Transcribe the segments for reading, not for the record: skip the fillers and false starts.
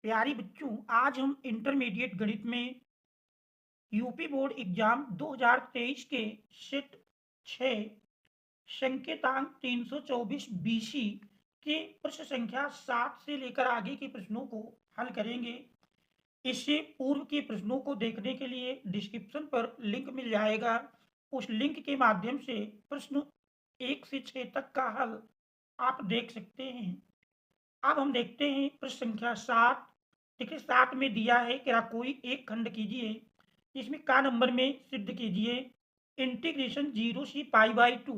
प्यारे बच्चों, आज हम इंटरमीडिएट गणित में यूपी बोर्ड एग्जाम 2023 के सेट 6 संकेतांक 324 बीसी के प्रश्न संख्या 7 से लेकर आगे के प्रश्नों को हल करेंगे। इससे पूर्व के प्रश्नों को देखने के लिए डिस्क्रिप्शन पर लिंक मिल जाएगा। उस लिंक के माध्यम से प्रश्न 1 से 6 तक का हल आप देख सकते हैं। अब हम देखते हैं प्रश्न संख्या 7। देखिए 7 में दिया है कि कोई एक खंड कीजिए, इसमें का नंबर में सिद्ध कीजिए इंटीग्रेशन 0 से पाई बाई 2।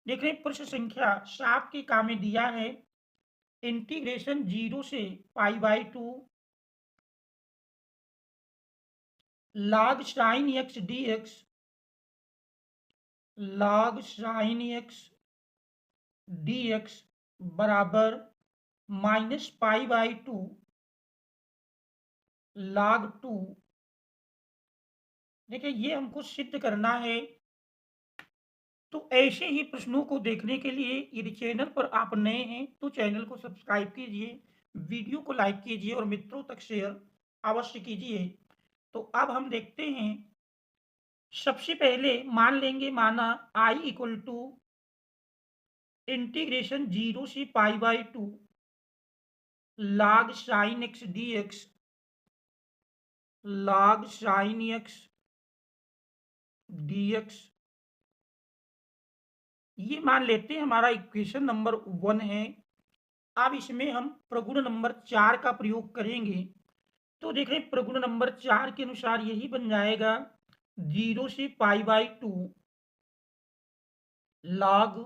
देख रहे हैं प्रश्न संख्या 7 के का में दिया है इंटीग्रेशन 0 से पाई by 2 log sin x dx log sin x dx बराबर माइनस पाई बाई 2 log 2। देखिए ये हमको सिद्ध करना है। तो ऐसे ही प्रश्नों को देखने के लिए यदि चैनल पर आप नए हैं तो चैनल को सब्सक्राइब कीजिए, वीडियो को लाइक कीजिए और मित्रों तक शेयर अवश्य कीजिए। तो अब हम देखते हैं। सबसे पहले मान लेंगे माना i इक्वल टू इंटीग्रेशन 0 से पाई by 2 log sin x dx log sin x dx ये मान लेते हैं हमारा इक्वेशन नंबर 1 है। अब इसमें हम प्रगुण नंबर 4 का प्रयोग करेंगे। तो देख रहे हैं प्रगुण नंबर 4 के अनुसार यही बन जाएगा 0 से पाई by 2 log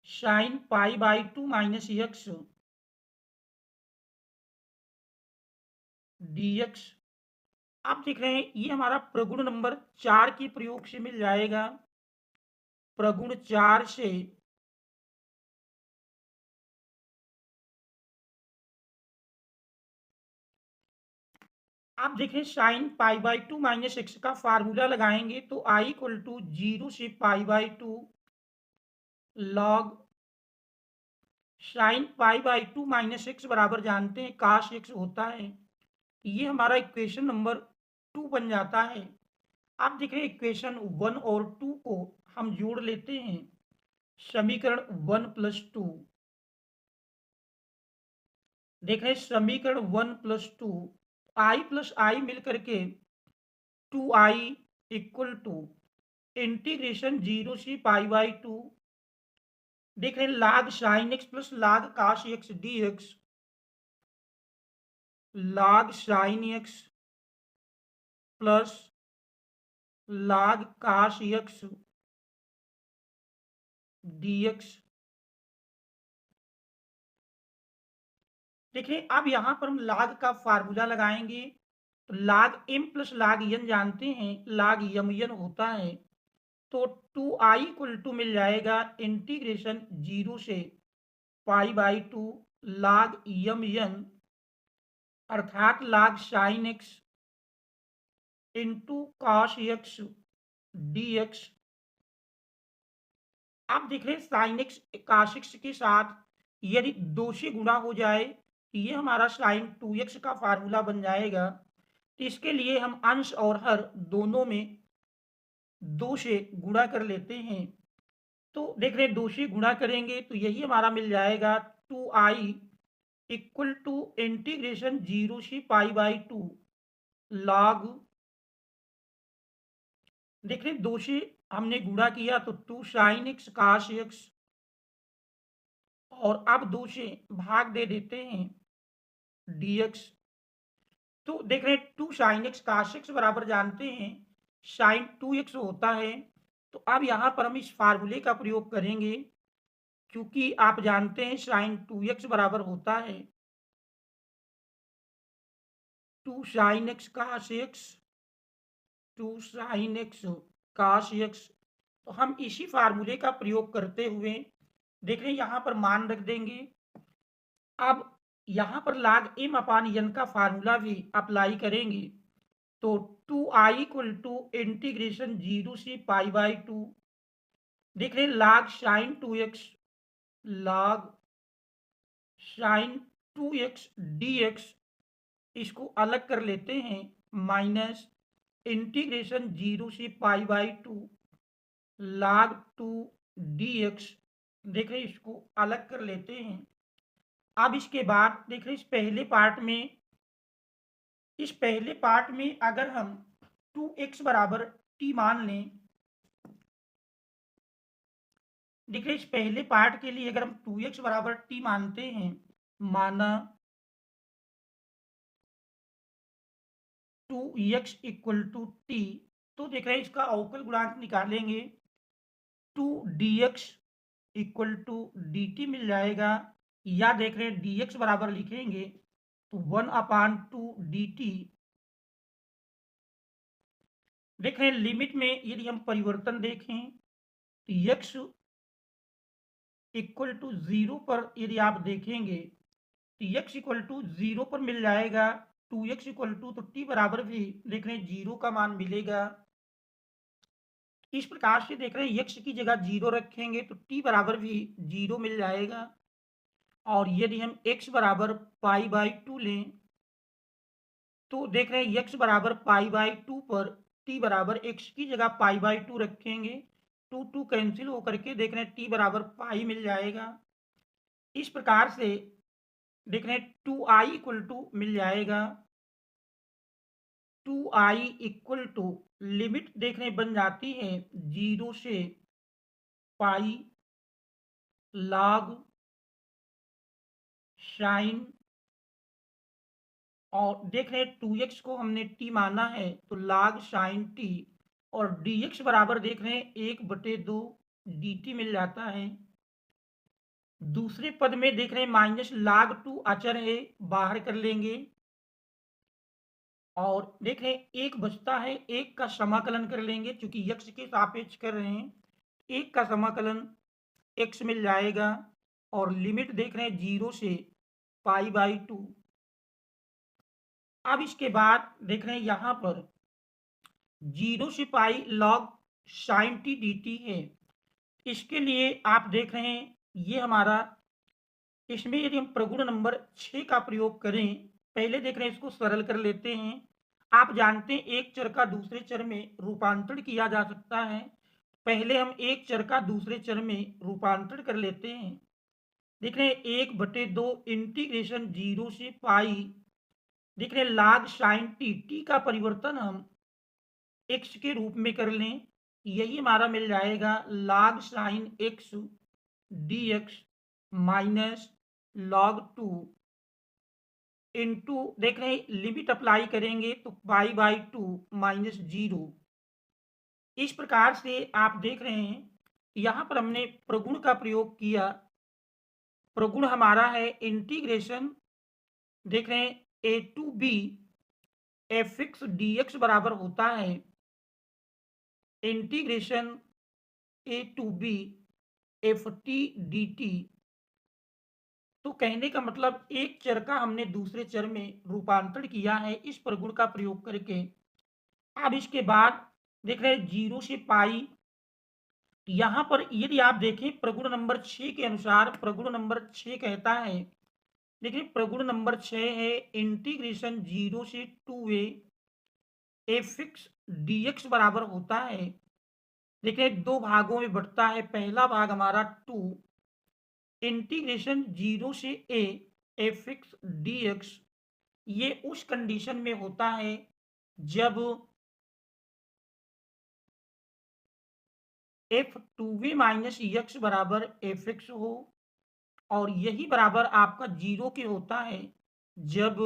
sine pi by 2 minus x dx। आप देख रहे हैं ये हमारा प्रगुण नंबर 4 के प्रयोग से मिल जाएगा। प्रगुण 4 से आप देखें sine pi by 2 minus x का फार्मूला लगाएंगे तो आई इक्वल टू 0 से पाई by 2 log sine pi by 2 minus x बराबर जानते हैं काश एक्स होता है। ये हमारा इक्वेशन नंबर 2 बन जाता है। आप देख रहे हैं इक्वेशन 1 और 2 को हम जोड़ लेते हैं। समीकरण 1 प्लस 2 देख रहे हैं समीकरण 1 प्लस 2 आई प्लस आई मिलकर के 2i इक्वल टू इंटीग्रेशन 0 से पाई बाई 2 देख रहे हैं log sine x plus log काश x dx log sine x plus log काश एक्स dx। देखिए अब यहां पर हम log का फार्मूला लगाएंगे तो log m plus log n जानते हैं log m n होता है। तो 2i इक्वल टू मिल जाएगा इंटीग्रेशन 0 से पाई बाई 2 log m n अर्थात log sine x into cos x dx। आप देख रहे हैं साइन एक्स कॉस एक्स के साथ यदि 2 से गुणा हो जाए तो ये हमारा साइन 2x का फार्मूला बन जाएगा। तो इसके लिए हम अंश और हर दोनों में 2 से गुणा कर लेते हैं। तो देख रहे हैं 2 से गुणा करेंगे तो यही हमारा मिल जाएगा 2i इक्वल टू इंटीग्रेशन 0 से पाई बाई 2 लॉग देख रहे हैं 2 से हमने गुणा किया तो 2 साइन एक्स काश एक्स और अब 2 से भाग दे देते हैं dx। तो देख रहे हैं 2 साइन एक्स काश एक्स बराबर जानते हैं साइन 2x होता है। तो अब यहाँ पर हम इस फार्मूले का प्रयोग करेंगे क्योंकि आप जानते हैं साइन 2x बराबर होता है 2 साइन एक्स काश एक्स 2 साइन एक्स काश एक्स। तो हम इसी फार्मूले का प्रयोग करते हुए देख रहे हैं यहाँ पर मान रख देंगे। अब यहाँ पर log m अपान n का फार्मूला भी अप्लाई करेंगे तो 2i इक्वल टू इंटीग्रेशन 0 से पाई बाई 2 देख रहे हैं log sine 2x log sine 2x dx इसको अलग कर लेते हैं, माइनस इंटीग्रेशन 0 से π/2 log 2 dx। देख रहे हैं, इसको अलग कर लेते हैं। अब इसके बाद देख रहे हैं, इस पहले पार्ट में अगर हम 2x बराबर t मान लें, देख रहे हैं, इस पहले पार्ट के लिए अगर हम 2x बराबर t मानते हैं, माना 2x इक्वल टू टी, तो देख रहे हैं इसका अवकल गुणांक निकालेंगे, 2dx इक्वल टू dt मिल जाएगा, या देख रहे हैं dx बराबर लिखेंगे तो 1/2 dt। देख रहे हैं लिमिट में यदि हम परिवर्तन देखें तो x इक्वल टू 0 पर यदि आप देखेंगे तो x इक्वल टू 0 पर मिल जाएगा, 2x इक्वल टू, तो t बराबर भी देख रहे हैं 0 का मान मिलेगा। इस प्रकार से देख रहे हैं x की जगह 0 रखेंगे तो t बराबर भी 0 मिल जाएगा। और यदि हम x बराबर π/2 लें तो देख रहे हैं x बराबर π/2 पर t बराबर x की जगह π/2 रखेंगे, 2 कैंसिल होकर के देख रहे हैं t बराबर पाई मिल जाएगा। इस प्रकार से देख रहे हैं 2i इक्वल टू मिल जाएगा, 2i इक्वल टू लिमिट देख रहे हैं बन जाती है 0 से पाई log साइन, और देख रहे हैं 2x को हमने t माना है तो log साइन t, और dx बराबर देख रहे हैं 1/2 dt मिल जाता है। दूसरे पद में देख रहे हैं माइनस log 2 अचर है, बाहर कर लेंगे, और देख रहे हैं एक बचता है, एक का समाकलन कर लेंगे, चूंकि x के सापेक्ष कर रहे हैं, एक का समाकलन x मिल जाएगा, और लिमिट देख रहे हैं 0 से π/2। अब इसके बाद देख रहे हैं यहाँ पर 0 से पाई log साइन t dt है। इसके लिए आप देख रहे हैं ये हमारा, इसमें यदि हम प्रगुण नंबर 6 का प्रयोग करें, पहले देख रहे हैं इसको सरल कर लेते हैं। आप जानते हैं एक चर का दूसरे चर में रूपांतरण किया जा सकता है, पहले हम एक चर का दूसरे चर में रूपांतरण कर लेते हैं। देख रहे हैं 1/2 इंटीग्रेशन 0 से पाई, देख रहे हैं log साइन टी का परिवर्तन हम x के रूप में कर लें, यही हमारा मिल जाएगा log sine x dx minus log 2 into, देख रहे हैं लिमिट अप्लाई करेंगे तो π/2 माइनस 0। इस प्रकार से आप देख रहे हैं यहाँ पर हमने प्रगुण का प्रयोग किया। प्रगुण हमारा है इंटीग्रेशन, देख रहे हैं a to b fx dx बराबर होता है integration a to b ft dt। तो कहने का मतलब एक चर का हमने दूसरे चर में रूपांतरण किया है इस प्रगुण का प्रयोग करके। अब इसके बाद देख रहे हैं 0 से पाई, यहाँ पर यदि आप देखें प्रगुण नंबर 6 के अनुसार, प्रगुण नंबर 6 कहता है, देखिए प्रगुण नंबर 6 है इंटीग्रेशन 0 से 2a fx dx बराबर होता है, देखिए दो भागों में बढ़ता है, पहला भाग हमारा 2 इंटीग्रेशन 0 से a fx dx, ये उस कंडीशन में होता है जब f2v माइनस x बराबर fx हो, और यही बराबर आपका 0 के होता है जब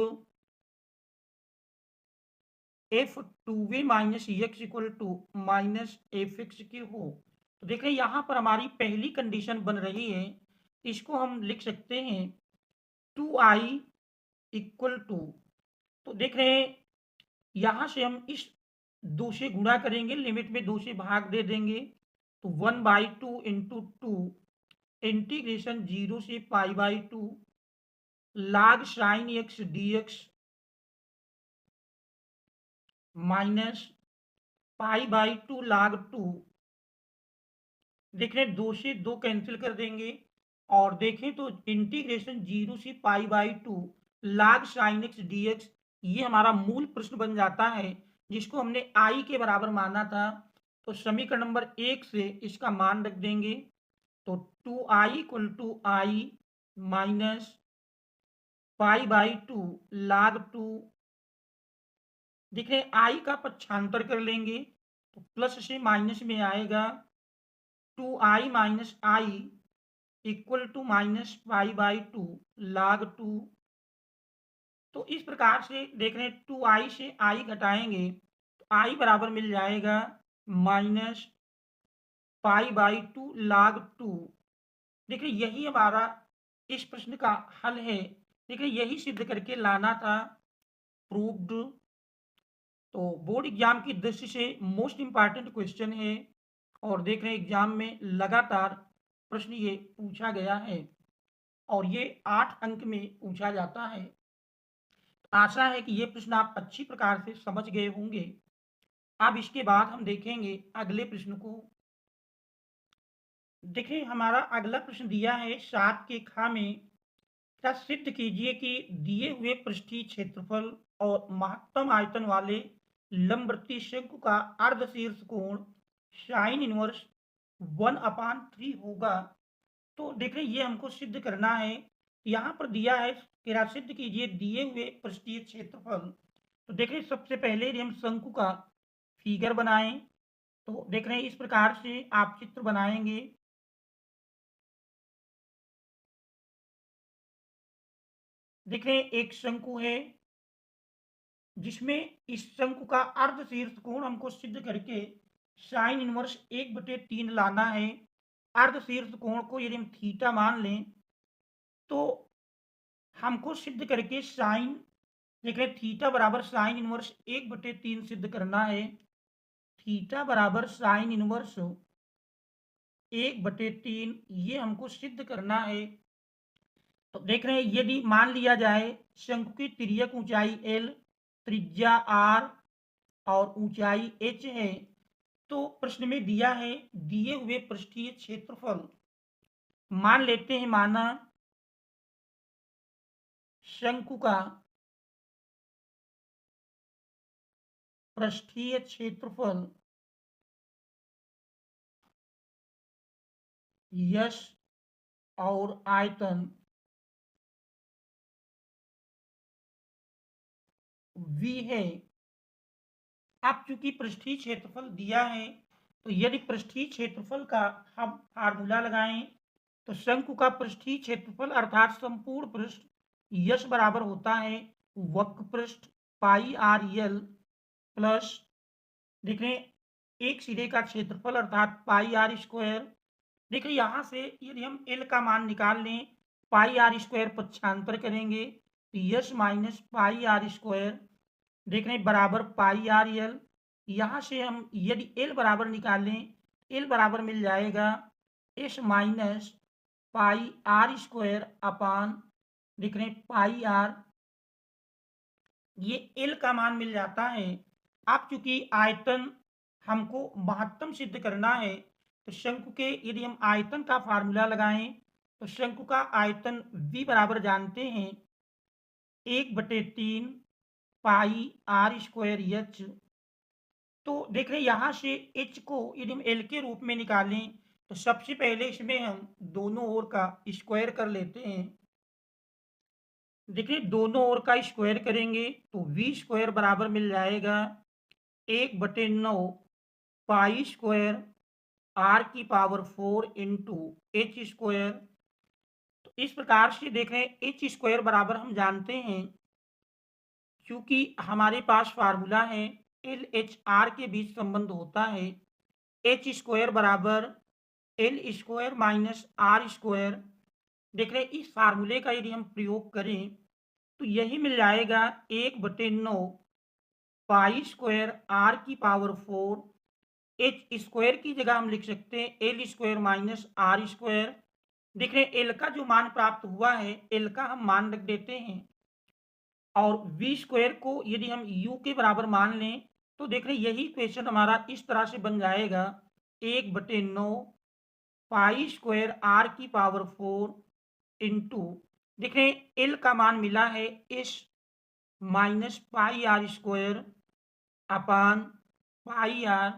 f2v minus x equal to minus fx की हो। तो देखें यहाँ पर हमारी पहली कंडीशन बन रही है, इसको हम लिख सकते हैं 2i इक्वल टू, तो देख रहे हैं यहाँ से हम इस 2 से गुणा करेंगे, लिमिट में 2 से भाग दे देंगे, तो 1/2 इंटू 2 इंटीग्रेशन 0 से π/2 log sine x dx minus π/2 log 2, देख रहे हैं 2 से 2 कैंसिल कर देंगे, और देखें तो इंटीग्रेशन 0 से पाई by 2 log sin x dx ये हमारा मूल प्रश्न बन जाता है, जिसको हमने i के बराबर माना था। तो समीकरण नंबर 1 से इसका मान रख देंगे, तो 2i equal to i minus pi by 2 log 2। देख रहे हैं i का पक्षांतर कर लेंगे तो प्लस से माइनस में आएगा, 2i minus I equal to minus pi by 2 log 2। तो इस प्रकार से देख रहे हैं 2i से i घटाएंगे तो i बराबर मिल जाएगा माइनस पाई बाई 2 log 2। देखिए यही हमारा इस प्रश्न का हल है। देखिए यही सिद्ध करके लाना था, प्रूव्ड। तो बोर्ड एग्जाम की दृष्टि से मोस्ट इंपॉर्टेंट क्वेश्चन है और देख रहे हैं एग्जाम में लगातार प्रश्न ये पूछा गया है और ये 8 अंक में पूछा जाता है। आशा है कि ये प्रश्न आप अच्छी प्रकार से समझ गए होंगे। अब इसके बाद हम देखेंगे अगले प्रश्न को। देखिए हमारा अगला प्रश्न दिया है 7 के खा में, क्या सिद्ध कीजिए कि दिए हुए पृष्ठीय क्षेत्रफल और महत्तम आयतन वाले लंबवृत्तीय शंकु का अर्धशीर्ष कोण साइन इनवर्स 1/3 होगा। तो देखिए ये हमको सिद्ध करना है। यहाँ पर दिया है कि सिद्ध कीजिए दिए हुए पृष्ठीय क्षेत्रफल। तो देखिए सबसे पहले यदि हम शंकु का फिगर बनाएं तो देख रहे हैं इस प्रकार से आप चित्र बनाएंगे। देख रहे हैं एक शंकु है जिसमें इस शंकु का अर्धशीर्ष कोण हमको सिद्ध करके साइन इनवर्स 1/3 लाना है। अर्धशीर्ष कोण को यदि हम थीटा मान लें तो हमको सिद्ध करके साइन देख रहे थीटा बराबर साइन इनवर्स 1/3 सिद्ध करना है। थीटा बराबर साइन इनवर्स 1/3 ये हमको सिद्ध करना है। तो देख रहे हैं यदि मान लिया जाए शंकु की तिर्यक ऊंचाई l, त्रिज्या r और ऊंचाई h है, तो प्रश्न में दिया है दिए हुए पृष्ठीय क्षेत्रफल। मान लेते हैं माना शंकु का पृष्ठीय क्षेत्रफल यश और आयतन v है। अब चूंकि पृष्ठीय क्षेत्रफल दिया है तो यदि पृष्ठीय क्षेत्रफल का हम फार्मूला लगाएं तो शंकु का पृष्ठीय क्षेत्रफल अर्थात संपूर्ण पृष्ठ यश बराबर होता है वक्र पृष्ठ पाई आर यल प्लस देख रहे एक सिरे का क्षेत्रफल अर्थात पाई आर स्क्वायर। देखिए यहाँ से यदि हम एल का मान निकाल लें पाई आर स्क्वायर पक्षांतर करेंगे तो यश माइनस पाई आर स्क्वायर देख रहे हैं बराबर पाई आर यल। यहाँ से हम यदि एल बराबर निकालें एल बराबर मिल जाएगा S minus pi are square upon देख रहे हैं पाई आर, ये एल का मान मिल जाता है। अब चूंकि आयतन हमको महत्तम सिद्ध करना है तो शंकु के यदि हम आयतन का फार्मूला लगाएं तो शंकु का आयतन v बराबर जानते हैं 1/3 पाई आर स्क्वायर एच। तो देख रहे हैं यहाँ से h को यदि हम l के रूप में निकालें तो सबसे पहले इसमें हम दोनों ओर का स्क्वायर कर लेते हैं। देखिए दोनों ओर का स्क्वायर करेंगे तो v स्क्वायर बराबर मिल जाएगा 1/9 पाई स्क्वायर r की पावर 4 इंटू एच स्क्वायर। तो इस प्रकार से देख रहे हैं एच स्क्वायर बराबर हम जानते हैं क्योंकि हमारे पास फार्मूला है एल एच आर के बीच संबंध होता है एच स्क्वायर बराबर L square minus R square. देख रहे हैं इस फार्मूले का यदि हम प्रयोग करें तो यही मिल जाएगा 1/9 पाई स्क्वायर आर की पावर 4 एच स्क्वायर की जगह हम लिख सकते हैं L square minus R square. देख रहे हैं एल का जो मान प्राप्त हुआ है एल का हम मान रख देते हैं और वी स्क्वायर को यदि हम यू के बराबर मान लें तो देख रहे हैं यही क्वेश्चन हमारा इस तरह से बन जाएगा 1/9 पाई स्क्वायर आर की पावर 4 इंटू, देख रहे हैं एल का मान मिला है S minus pi are square upon pi R,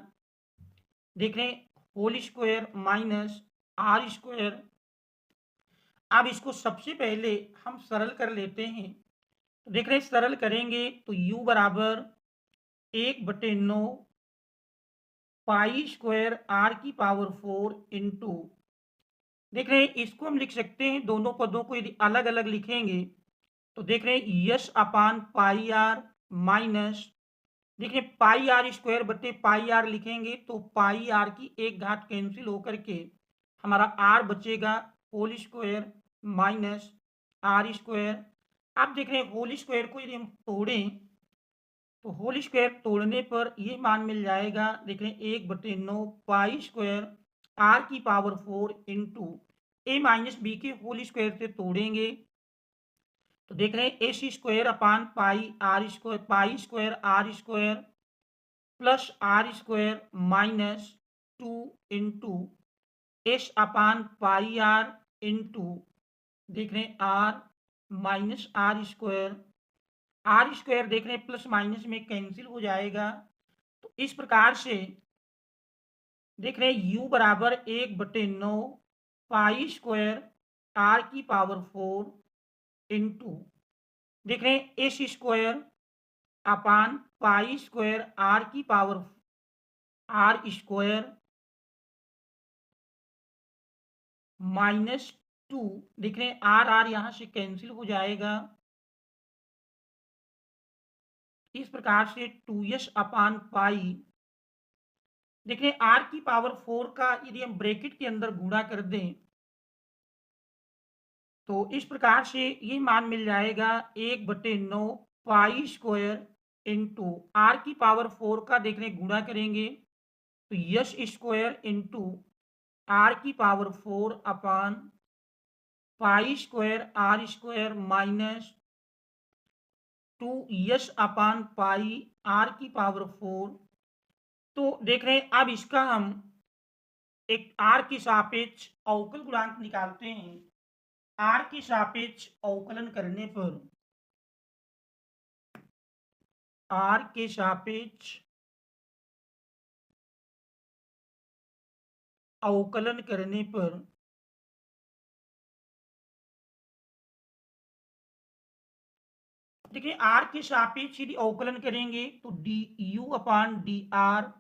देख रहे हैं whole square minus R square. अब इसको सबसे पहले हम सरल कर लेते हैं, तो देख रहे हैं सरल करेंगे तो u बराबर 1/9 पाई स्क्वायर आर की पावर 4 इंटू, देख रहे हैं इसको हम लिख सकते हैं, दोनों पदों को यदि अलग अलग लिखेंगे तो देख रहे हैं यश अपान पाई आर माइनस, देख रहे हैं पाई आर स्क्वायर बटे पाई आर लिखेंगे तो पाई आर की एक घात कैंसिल होकर के हमारा आर बचेगा whole square minus R square. आप देख रहे हैं होल स्क्वायर को यदि हम तोड़ें तो होल स्क्वायर तोड़ने पर ये मान मिल जाएगा, देख रहे हैं 1/9 पाई स्क्वायर आर की power 4 into A minus B के होल स्क्वायर से तोड़ेंगे तो देख रहे हैं S square upon pi square R square plus R square minus 2 into S upon pi R into, देख रहे हैं आर माइनस आर स्क्वायर देख रहे हैं प्लस माइनस में कैंसिल हो जाएगा। तो इस प्रकार से देख रहे हैं u बराबर 1/9 पाई स्क्वायर आर की पावर 4 इंटू, देख रहे हैं S square upon pi square R की पावर आर स्क्वायर माइनस 2, देख रहे हैं आर आर यहाँ से कैंसिल हो जाएगा। इस प्रकार से 2s अपान पाई, देख रहे हैं आर की पावर 4 का यदि हम ब्रैकेट के अंदर गुणा कर दें तो इस प्रकार से ये मान मिल जाएगा 1/9 पाई स्क्वायर इंटू आर की पावर 4 का देख रहे हैं गुणा करेंगे तो यस स्क्वायर इंटू आर की power 4 upon pi square R square minus 2s upon pi R की पावर 4। तो देख रहे हैं अब इसका हम एक आर के सापेक्ष अवकल गुणांक निकालते हैं। आर के सापेक्ष अवकलन करने पर, आर के सापेक्ष अवकलन करने पर देखिए आर के सापेक्ष यदि अवकलन करेंगे तो D U upon D R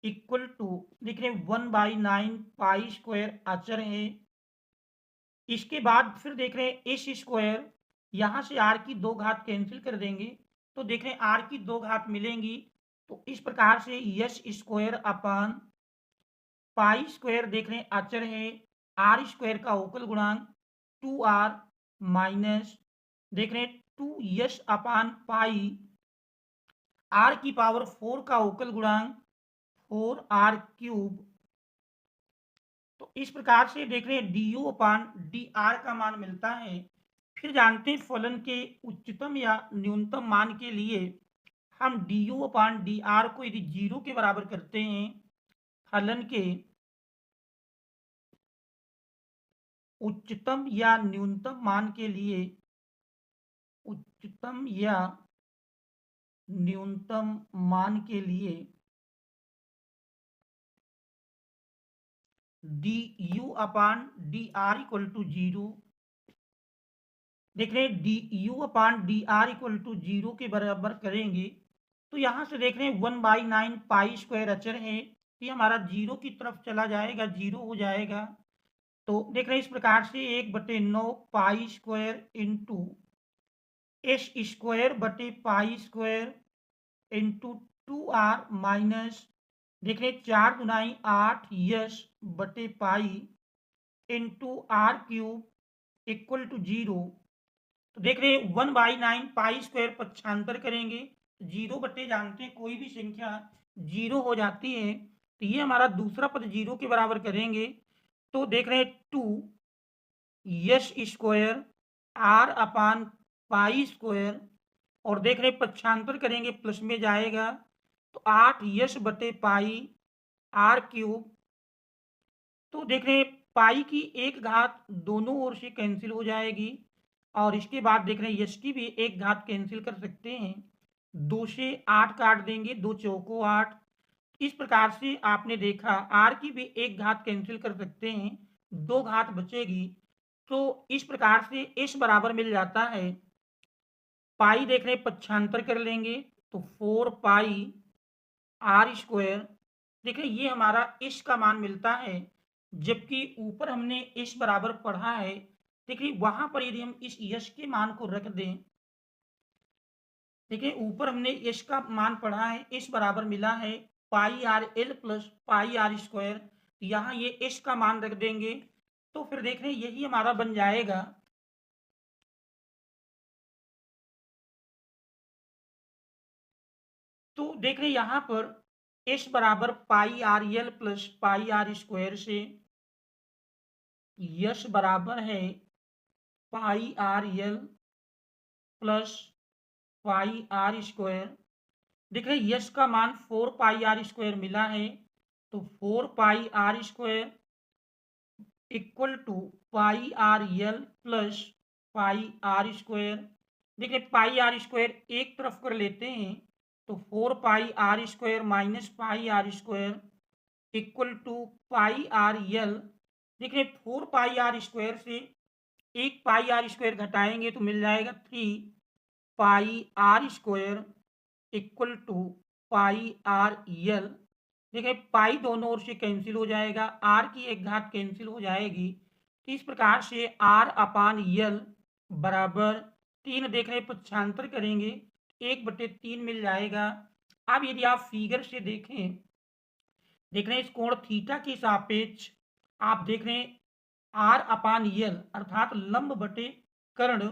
equal to, देख रहे 1/9 पाई स्क्वायर अचर है। इसके बाद फिर देख रहे हैं एस स्क्वायर, यहाँ से आर की 2 घात कैंसिल कर देंगे तो देख रहे हैं आर की 2 घात मिलेंगी। तो इस प्रकार से yes square upon pi square देख रहे हैं अचर है, आर स्क्वायर का अवकल गुणांक 2r माइनस, देख रहे हैं 2s अपान पाई आर की पावर 4 का अवकल गुणांक 4r क्यूब। तो इस प्रकार से देख रहे हैं D U upon D R का मान मिलता है। फिर जानते हैं फलन के उच्चतम या न्यूनतम मान के लिए हम D U upon D R को यदि 0 के बराबर करते हैं, फलन के उच्चतम या न्यूनतम मान के लिए, उच्चतम या न्यूनतम मान के लिए D U upon D R equal to 0, देख रहे हैं D U upon D R equal to 0 के बराबर करेंगे तो यहाँ से देख रहे हैं 1/9 पाई स्क्वायर अचर है, ये हमारा 0 की तरफ चला जाएगा, 0 हो जाएगा। तो देख रहे हैं इस प्रकार से 1/9 pi square into S square बटे पाई स्क्वायर इंटू 2r माइनस, देख रहे 4 गुनाई 8 यस बटे pi into R cube equal to 0। तो देख रहे 1/9 पाई स्क्वायर पक्षांतर करेंगे, 0 बटे जानते हैं कोई भी संख्या 0 हो जाती है, तो ये हमारा दूसरा पद 0 के बराबर करेंगे तो देख रहे हैं 2 S square R upon pi square, और देख रहे पक्षांतर करेंगे प्लस में जाएगा तो 8 यस बटे पाई आर क्यूब तो देख रहे हैं पाई की एक घात दोनों ओर से कैंसिल हो जाएगी और इसके बाद देख रहे हैं यश की भी एक घात कैंसिल कर सकते हैं। 2 से 8 काट देंगे, 2 चौको 8। इस प्रकार से आपने देखा आर की भी एक घात कैंसिल कर सकते हैं, 2 घात बचेगी। तो इस प्रकार से एस बराबर मिल जाता है, पाई देख रहे हैं पक्षांतर कर लेंगे तो 4 पाई आर स्क्वायर। देखिए ये हमारा इस का मान मिलता है, जबकि ऊपर हमने इस बराबर पढ़ा है। देखिए वहां पर यदि हम इस यश के मान को रख दें, देखिए ऊपर हमने यश का मान पढ़ा है, इस बराबर मिला है pi r l plus pi are square. यहाँ ये इस का मान रख देंगे तो फिर देख रहे हैं यही हमारा बन जाएगा। तो देख रहे हैं यहाँ पर एस बराबर pi r l plus pi are square से यश बराबर है pi r l plus pi are square. देख रहे हैं यश का मान 4 पाई आर स्क्वायर मिला है, तो 4 pi are square equal to pi r l plus pi are square. देखिए पाई आर स्क्वायर एक तरफ कर लेते हैं तो 4 pi are square minus pi are square equal to pi r l. देखिए 4 पाई आर स्क्वायर से एक पाई आर स्क्वायर घटाएंगे तो मिल जाएगा 3 pi are square equal to pi r l. देखिए पाई दोनों ओर से कैंसिल हो जाएगा, आर की एक घात कैंसिल हो जाएगी। तो इस प्रकार से आर अपान यल बराबर 3 देख रहे पक्षांतर करेंगे 1/3 मिल जाएगा। अब यदि आप फिगर से देख रहे हैं इस कोण थीटा के सापेक्ष आप देख रहे हैं आर अपान यल अर्थात लंब बटे कर्ण,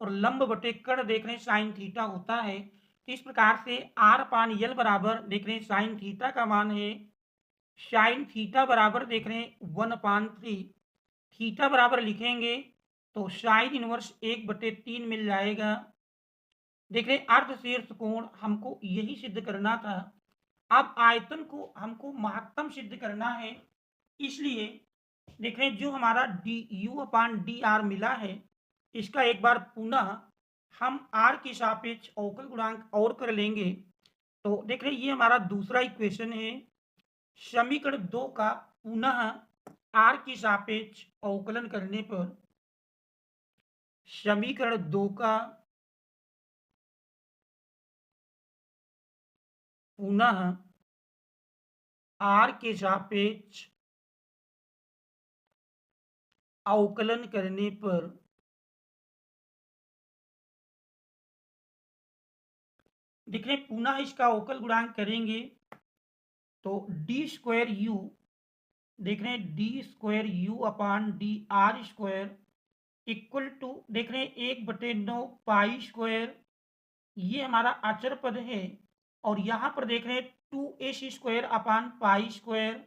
और लंब बटे कर्ण देख रहे हैं साइन थीटा होता है। तो इस प्रकार से आर अपान यल बराबर देख रहे हैं साइन थीटा का मान है, साइन थीटा बराबर देख रहे हैं 1/3। थीटा बराबर लिखेंगे तो साइन इनवर्स 1/3 मिल जाएगा। देख रहे अर्धशीर्ष कोण हमको यही सिद्ध करना था। अब आयतन को हमको महत्तम सिद्ध करना है, इसलिए देख रहे जो हमारा D U upon D R मिला है इसका एक बार पुनः हम आर के सापेक्ष अवकल गुणांक और कर लेंगे। तो देख रहे ये हमारा दूसरा इक्वेशन है, समीकरण 2 का पुनः आर के सापेक्ष अवकलन करने पर समीकरण 2 का पुनः आर के सापेक्ष अवकलन करने पर देख रहे पुनः इसका अवकल गुणांक करेंगे तो डी स्क्वायर यू देख रहे हैं D square you upon D R square equal to देख रहे हैं 1/9 पाई स्क्वायर, ये हमारा अचर पद है। और यहां पर देख रहे हैं 2s square upon pi square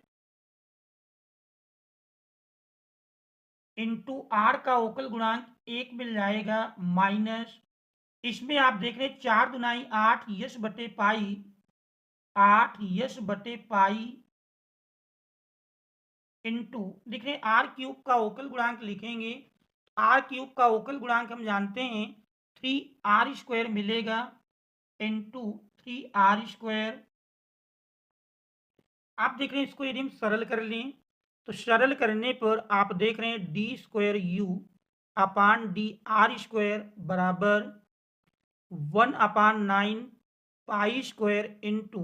into r का अवकल गुणांक 1 मिल जाएगा माइनस इसमें आप देख रहे हैं 4 दुनाई 8 यश बटे पाई 8 यश बटे पाई इंटू देख रहे आर क्यूब का अवकल गुणांक लिखेंगे, आर क्यूब का अवकल गुणांक हम जानते हैं 3r स्क्वायर मिलेगा इंटू 3r स्क्वायर। आप देख रहे हैं इसको यदि हम सरल कर लें तो सरल करने पर आप देख रहे हैं D square you upon D R square बराबर 1/9 पाई स्क्वायर इंटू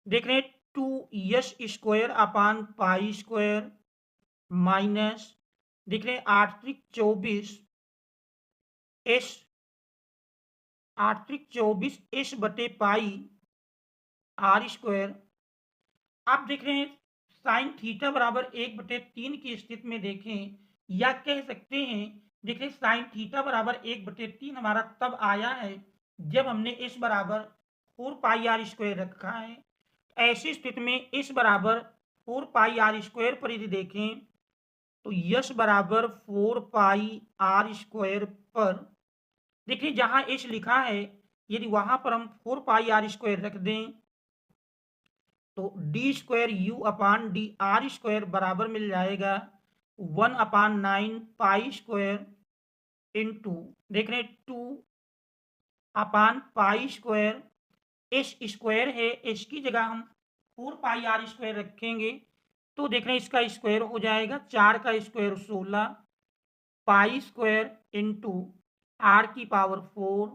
देख रहे हैं 2 यश square upon pi square minus देख रहे हैं 8 एस बटे पाई आर स्क्वायर। आप देख रहे हैं साइन थीटा बराबर 1/3 की स्थिति में देखें या कह सकते हैं देख रहे साइन थीटा बराबर 1/3 हमारा तब आया है जब हमने इस बराबर 4 पाई आर स्क्वायर रखा है। ऐसी स्थिति में इस बराबर 4 पाई आर स्क्वायर पर यदि देखें तो यश बराबर 4 पाई आर स्क्वायर पर देखिए जहां एस लिखा है यदि वहां पर हम 4 पाई आर स्क्वायर रख दें तो D square you upon D R square बराबर मिल जाएगा 1/9 पाई स्क्वायर इंटू देख रहे 2/पाई स्क्वायर एस स्क्वायर है, एस की जगह हम 4 पाई r स्क्वायर रखेंगे तो देख रहे हैं इसका स्क्वायर हो जाएगा 4 का square 16 pi square into are की पावर 4,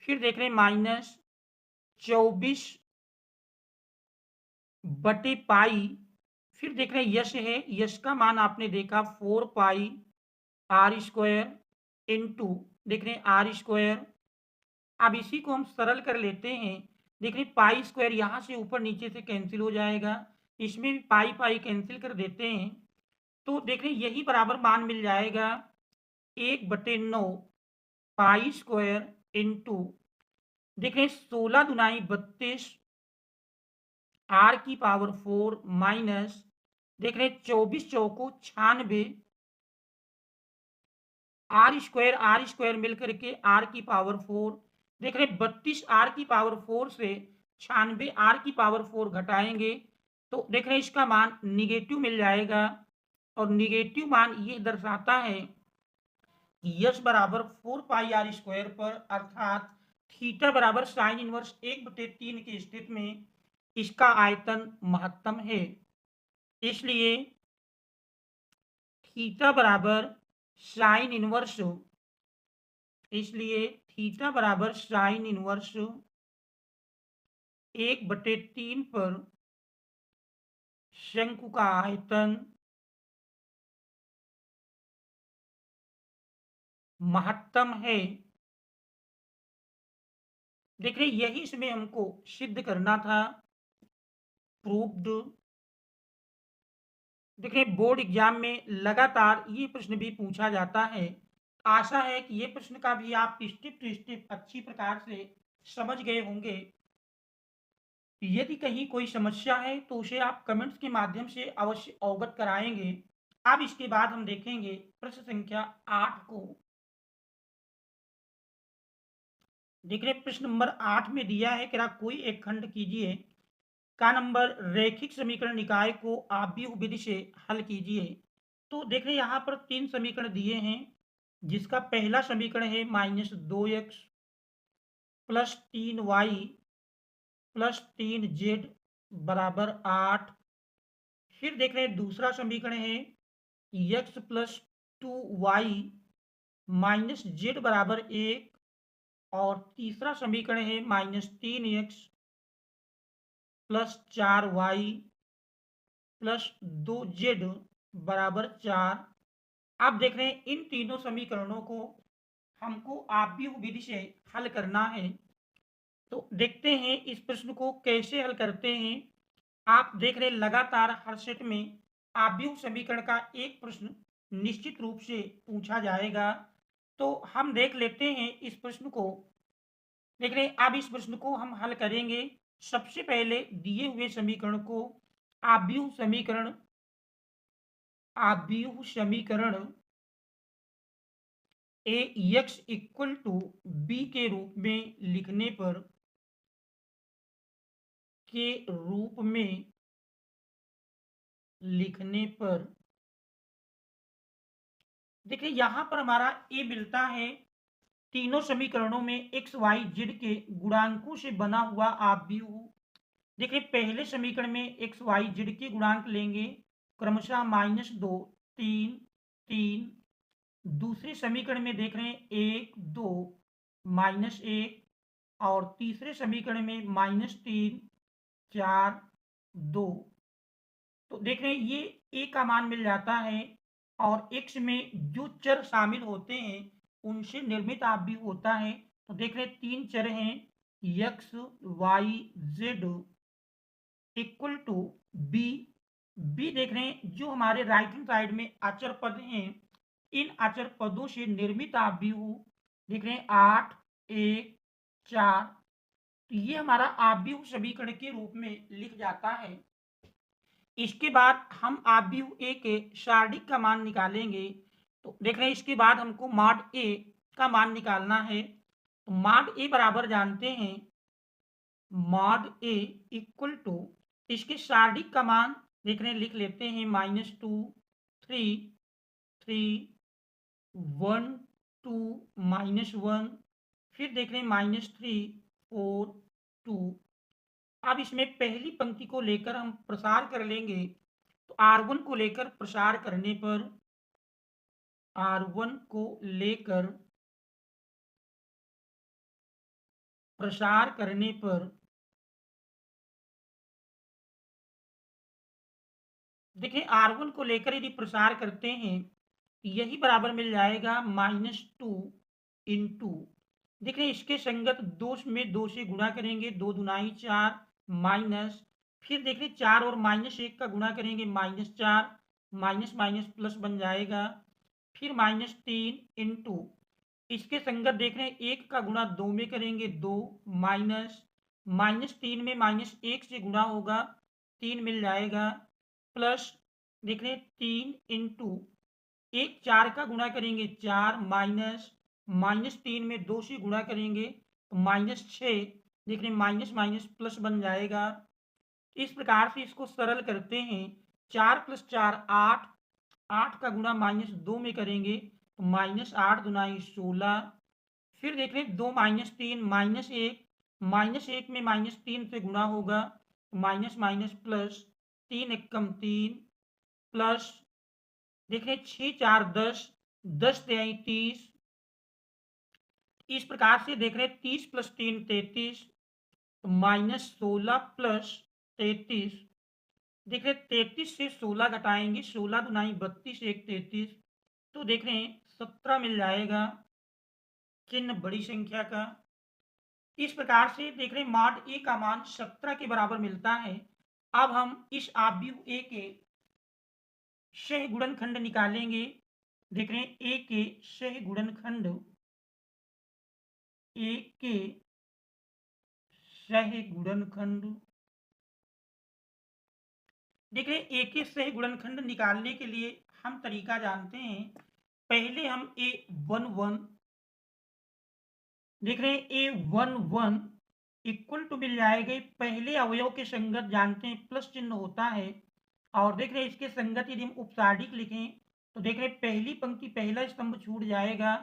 फिर देख रहे हैं -24 बटे पाई, फिर देख रहे हैं यश है, यश का मान आपने देखा 4 पाई r स्क्वायर इंटू देख रहे हैं आर स्क्वायर। अब इसी को हम सरल कर लेते हैं, देख रहे पाई स्क्वायर यहाँ से ऊपर नीचे से कैंसिल हो जाएगा, इसमें भी पाई पाई कैंसिल कर देते हैं तो देख रहे यही बराबर मान मिल जाएगा 1/9 पाई स्क्वायर इंटू देख रहे 16 दुनाई 32 आर की पावर 4 माइनस देख रहे 24 चौको 96 आर स्क्वायर मिलकर के आर की पावर 4 देख रहे 32 आर की पावर 4 से 96 आर की पावर 4 घटाएंगे तो देख रहे इसका मान निगेटिव मिल जाएगा और निगेटिव मान ये दर्शाता है कि यश बराबर 4 पाई r स्क्वायर पर अर्थात थीटा बराबर साइन इनवर्स 1/3 की स्थिति में इसका आयतन महत्तम है, इसलिए थीटा बराबर साइन इनवर्स, इसलिए थीटा बराबर साइन इनवर्स 1/3 पर शंकु का आयतन महत्तम है। देख रहे यही इसमें हमको सिद्ध करना था, प्रूव्ड। देखिए बोर्ड एग्जाम में लगातार ये प्रश्न भी पूछा जाता है, आशा है कि ये प्रश्न का भी आप स्टेप टू स्टेप अच्छी प्रकार से समझ गए होंगे। यदि कहीं कोई समस्या है तो उसे आप कमेंट्स के माध्यम से अवश्य अवगत कराएंगे। अब इसके बाद हम देखेंगे प्रश्न संख्या 8 को। देख रहे प्रश्न नंबर 8 में दिया है कि कोई एक खंड कीजिए का नंबर रैखिक समीकरण निकाय को आव्यूह विधि से हल कीजिए। तो देख रहे यहाँ पर 3 समीकरण दिए हैं, जिसका पहला समीकरण है -2x plus 3y plus 3z बराबर 8। फिर देख रहे हैं दूसरा समीकरण है x plus 2y minus z बराबर 1 और तीसरा समीकरण है -3x plus 4y plus 2z बराबर 4। आप देख रहे हैं इन तीनों समीकरणों को हमको आव्यूह विधि से हल करना है। तो देखते हैं इस प्रश्न को कैसे हल करते हैं। आप देख रहे लगातार हर सेट में आव्यूह समीकरण का एक प्रश्न निश्चित रूप से पूछा जाएगा, तो हम देख लेते हैं इस प्रश्न को। देख रहे अब इस प्रश्न को हम हल करेंगे। सबसे पहले दिए हुए समीकरण को आव्यूह समीकरण ax इक्वल टू b के रूप में लिखने पर देखिए यहां पर हमारा a मिलता है तीनों समीकरणों में x y z के गुणांकों से बना हुआ आव्यूह। देखिए पहले समीकरण में x y z के गुणांक लेंगे क्रमशः -2 3 3, दूसरे समीकरण में देख रहे हैं 1 2 -1 और तीसरे समीकरण में -3 4 2। तो देख रहे हैं ये a का मान मिल जाता है और x में जो चर शामिल होते हैं उनसे निर्मित आव्यूह होता है। तो देख रहे हैं 3 चर हैं x y z equal to b। देख रहे हैं जो हमारे राइट हैंड साइड में अचर पद हैं, इन अचर पदों से निर्मित आव्यूह देख रहे हैं 8 1 4। तो ये हमारा आव्यूह समीकरण के रूप में लिख जाता है। इसके बाद हम आव्यूह ए के सारणिक का मान निकालेंगे। तो देख रहे हैं इसके बाद हमको मॉड ए का मान निकालना है। तो मॉड ए बराबर जानते हैं मॉड ए इक्वल टू इसके शार्डिक का मान देख रहे हैं, लिख लेते हैं -2 3 3 1 2 -1, फिर देख रहे हैं -3 4 2। अब इसमें पहली पंक्ति को लेकर हम प्रसार कर लेंगे, तो R1 को लेकर प्रसार करने पर R1 को लेकर प्रसार करने पर देखिए R1 को लेकर यदि प्रसार करते हैं, यही बराबर मिल जाएगा -2 इंटू, देखिए इसके संगत 2 में 2 से गुणा करेंगे, 2 दुनाई 4 माइनस, फिर देखिए 4 और -1 का गुणा करेंगे -4, माइनस माइनस प्लस बन जाएगा, फिर -3 इंटू, इसके संगत देख रहे हैं 1 का गुणा 2 में करेंगे 2 माइनस, -3 में -1 से गुणा होगा 3 मिल जाएगा, प्लस देख रहे हैं 3 इंटू, 1 4 का गुणा करेंगे 4 माइनस, -3 में 2 से गुणा करेंगे तो -6, देख रहे हैं माइनस माइनस प्लस बन जाएगा। इस प्रकार से इसको सरल करते हैं, 4 + 4 8, 8 का गुणा -2 में करेंगे तो -8 दुनाई 16, फिर देख रहे हैं 2 -3 -1, -1 में -3 से गुणा होगा तो माइनस माइनस प्लस, 3 एकम 3, प्लस देख रहे हैं 6 4 10, 10 तिहाई 30, इस प्रकार से देख रहे हैं 30 + 3 33, तो -16 प्लस 33, देख रहे हैं 33 से 16 घटाएंगे, 16 दुनाई 32 1 33, तो देख रहे हैं 17 मिल जाएगा, चिन्ह बड़ी संख्या का। इस प्रकार से देख रहे हैं मॉड ए का मान 17 के बराबर मिलता है। अब हम इस आव्यूह ए के सह गुणनखंड निकालेंगे, देख रहे हैं ए के सह गुणनखंड, ए के सह गुणनखंड, देख रहे हैं ए के सह गुणनखंड निकालने के लिए हम तरीका जानते हैं। पहले हम A11 देख रहे हैं A11 इक्वल टू मिल जाएगा, पहले अवयव के संगत जानते हैं प्लस चिन्ह होता है, और देख रहे हैं इसके संगत यदि हम उपसारिक लिखें तो देख रहे हैं पहली पंक्ति पहला स्तंभ छूट जाएगा,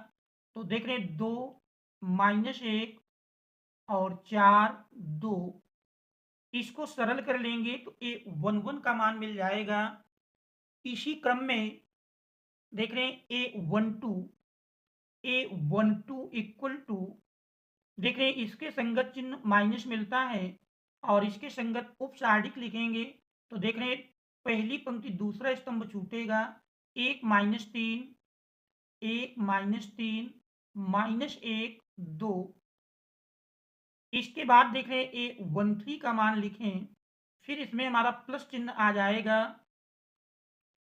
तो देख रहे हैं 2 -1 और 4 2, इसको सरल कर लेंगे तो A11 का मान मिल जाएगा। इसी क्रम में देख रहे हैं A12 इक्वल टू, देख रहे हैं इसके संगत चिन्ह माइनस मिलता है और इसके संगत उपसारिक लिखेंगे तो देख रहे हैं पहली पंक्ति दूसरा स्तंभ छूटेगा, 1 -3 1 -3 -1 2, इसके बाद देख रहे हैं A13 का मान लिखें, फिर इसमें हमारा प्लस चिन्ह आ जाएगा,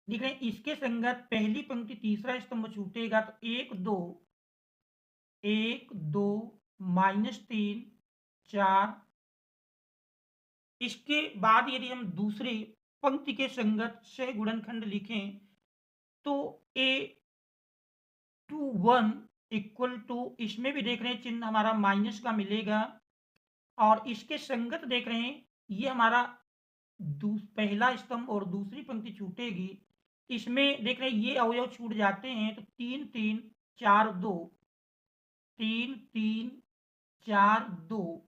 देख रहे हैं इसके संगत पहली पंक्ति तीसरा स्तंभ छूटेगा तो 1 2 1 2 -3 4, इसके बाद यदि हम दूसरी पंक्ति के संगत सह गुणनखंड लिखें तो A21 इक्वल टू, इसमें भी देख रहे हैं चिन्ह हमारा माइनस का मिलेगा, और इसके संगत देख रहे हैं ये हमारा पहला स्तंभ और दूसरी पंक्ति छूटेगी, इसमें देख रहे हैं ये अवयव छूट जाते हैं तो 3 3 4 2, 3 3 4 2,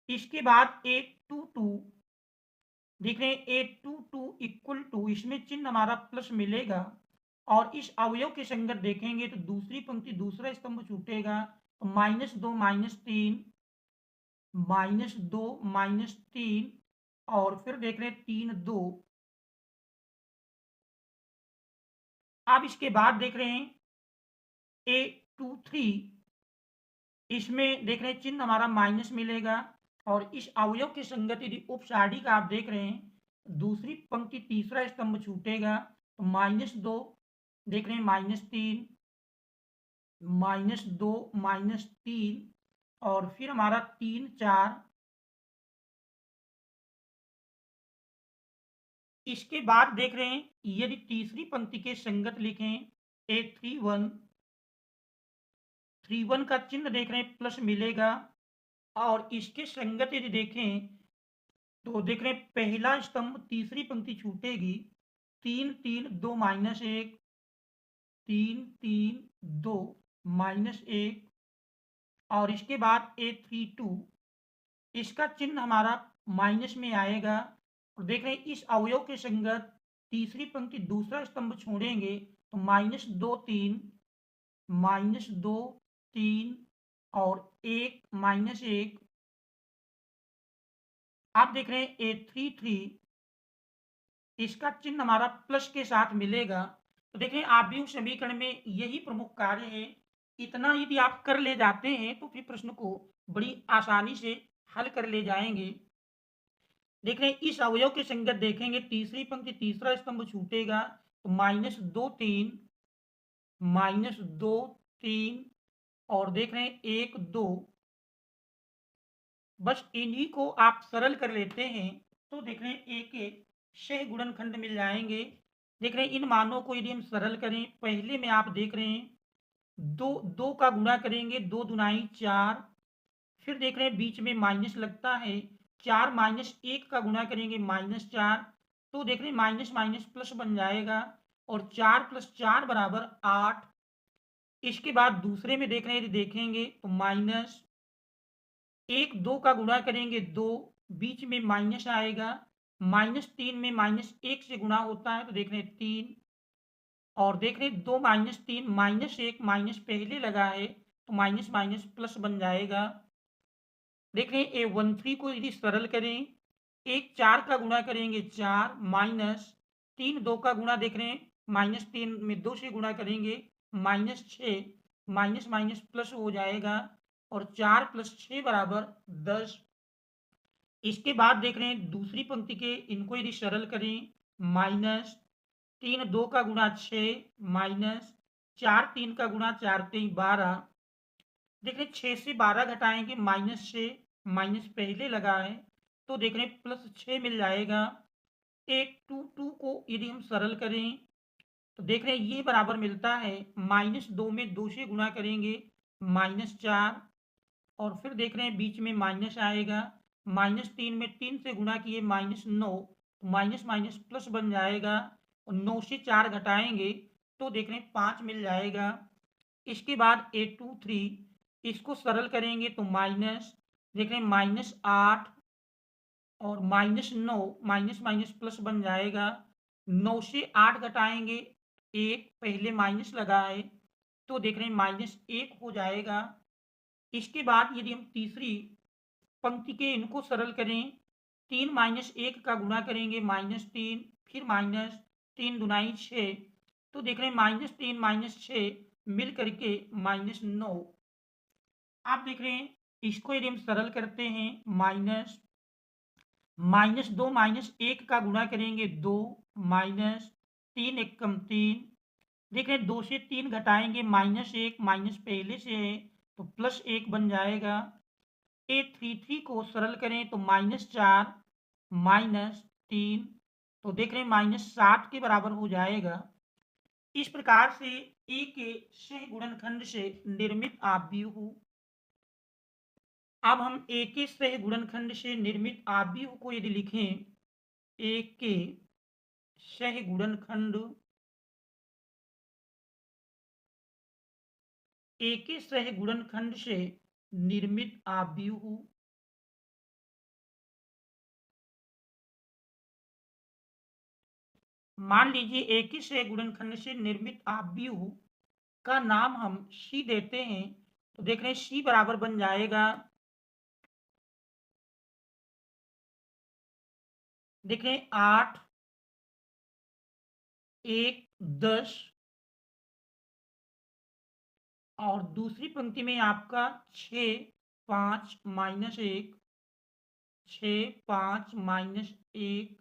इसके बाद A22 देख रहे हैं A22 इक्वल टू, इसमें चिन्ह हमारा प्लस मिलेगा, और इस अवयव के संगत देखेंगे तो दूसरी पंक्ति दूसरा स्तंभ छूटेगा तो -2 -3 -2 -3, और फिर देख रहे हैं 3 2, अब इसके बाद देख रहे हैं A23, इसमें देख रहे हैं चिन्ह हमारा माइनस मिलेगा, और इस अवयव के संगत यदि उपसारिक आप देख रहे हैं दूसरी पंक्ति तीसरा स्तंभ छूटेगा तो -2 देख रहे हैं -3 -2 -3, और फिर हमारा 3 4, इसके बाद देख रहे हैं यदि तीसरी पंक्ति के संगत लिखें A31 31 का चिन्ह देख रहे हैं प्लस मिलेगा, और इसके संगत यदि देखें तो देख रहे हैं पहला स्तंभ तीसरी पंक्ति छूटेगी, 3 3 2 माइनस 1, 3 3 2 माइनस 1, और इसके बाद A32, इसका चिन्ह हमारा माइनस में आएगा। और देख रहे हैं इस अवयव के संगत तीसरी पंक्ति दूसरा स्तंभ छोड़ेंगे तो माइनस 2 3, माइनस 2 3 और 1 माइनस 1। आप देख रहे हैं A33, इसका चिन्ह हमारा प्लस के साथ मिलेगा। तो देखें आप भी उस समीकरण में यही प्रमुख कार्य है। इतना यदि आप कर ले जाते हैं तो फिर प्रश्न को बड़ी आसानी से हल कर ले जाएंगे। देख रहे हैं इस अवयव के संगत देखेंगे तीसरी पंक्ति तीसरा स्तंभ छूटेगा तो माइनस 2 3, माइनस 2 3 और देख रहे हैं 1 2। बस इन्हीं को आप सरल कर लेते हैं तो देख रहे हैं एक एक 6 गुणनखंड मिल जाएंगे। देख रहे हैं इन मानों को यदि हम सरल करें, पहले में आप देख रहे हैं दो दो का गुणा करेंगे, 2 दुनाई 4, फिर देख रहे हैं बीच में माइनस लगता है, 4 माइनस 1 का गुणा करेंगे -4, तो देख रहे हैं माइनस माइनस प्लस बन जाएगा और 4 + 4 = 8। इसके बाद दूसरे में देख रहे हैं यदि देखेंगे तो माइनस 1 2 का गुणा करेंगे 2, बीच में माइनस आएगा, -3 में -1 से गुणा होता है तो देख रहे हैं 3, और देख रहे हैं 2 - 3 -1 माइनस पहले लगा है तो माइनस माइनस प्लस बन जाएगा। देख रहे हैं A13 को यदि सरल करें, 1 4 का गुणा करेंगे 4, -3 2 का गुणा देख रहे हैं -3 में 2 से गुणा करेंगे -6, माइनस माइनस प्लस हो जाएगा और 4 + 6 = 10। इसके बाद देख रहे हैं दूसरी पंक्ति के इनको यदि सरल करें, -3 2 का गुणा 6, -4 3 का गुणा 4 3 12। देख रहे हैं 6 से 12 घटाएंगे -6, माइनस पहले लगा है तो देख रहे हैं +6 मिल जाएगा। 822 को यदि हम सरल करें तो देख रहे हैं ये बराबर मिलता है -2 में 2 से गुणा करेंगे -4, और फिर देख रहे हैं बीच में माइनस आएगा, -3 में 3 से गुणा किए -9, माइनस माइनस प्लस बन जाएगा और 9 से 4 घटाएंगे तो देख रहे हैं 5 मिल जाएगा। इसके बाद A23, इसको सरल करेंगे तो माइनस देख रहे हैं -8 और -9, माइनस माइनस प्लस बन जाएगा, 9 से 8 घटाएंगे 1, पहले माइनस लगा है तो देख रहे हैं -1 हो जाएगा। इसके बाद यदि हम तीसरी पंक्ति के इनको सरल करें, 3 - 1 का गुणा करेंगे -3, फिर -3 दुनाई 6, तो देख रहे हैं -3 - 6 मिल करके -9। आप देख रहे हैं इसको यदि हम सरल करते हैं, -2 - 1 का गुणा करेंगे 2, -3 1 कम 3, देख रहे हैं 2 से 3 घटाएंगे -1, माइनस पहले से है तो +1 बन जाएगा। A33 को सरल करें तो -4 -3, तो देख रहे हैं -7 के बराबर हो जाएगा। इस प्रकार से ए के सह गुणनखंड से निर्मित आव्यूह। अब हम ए के सह गुणनखंड से निर्मित आव्यूह को यदि लिखें, ए के सह गुणनखंड, ए के सह गुणनखंड से निर्मित आव्यूह। मान लीजिए ए के सह गुणनखंड से निर्मित आव्यूह का नाम हम सी देते हैं तो देख रहे हैं सी बराबर बन जाएगा, देख रहे हैं 8 1 10, और दूसरी पंक्ति में आपका 6 5 -1, 6 5 -1,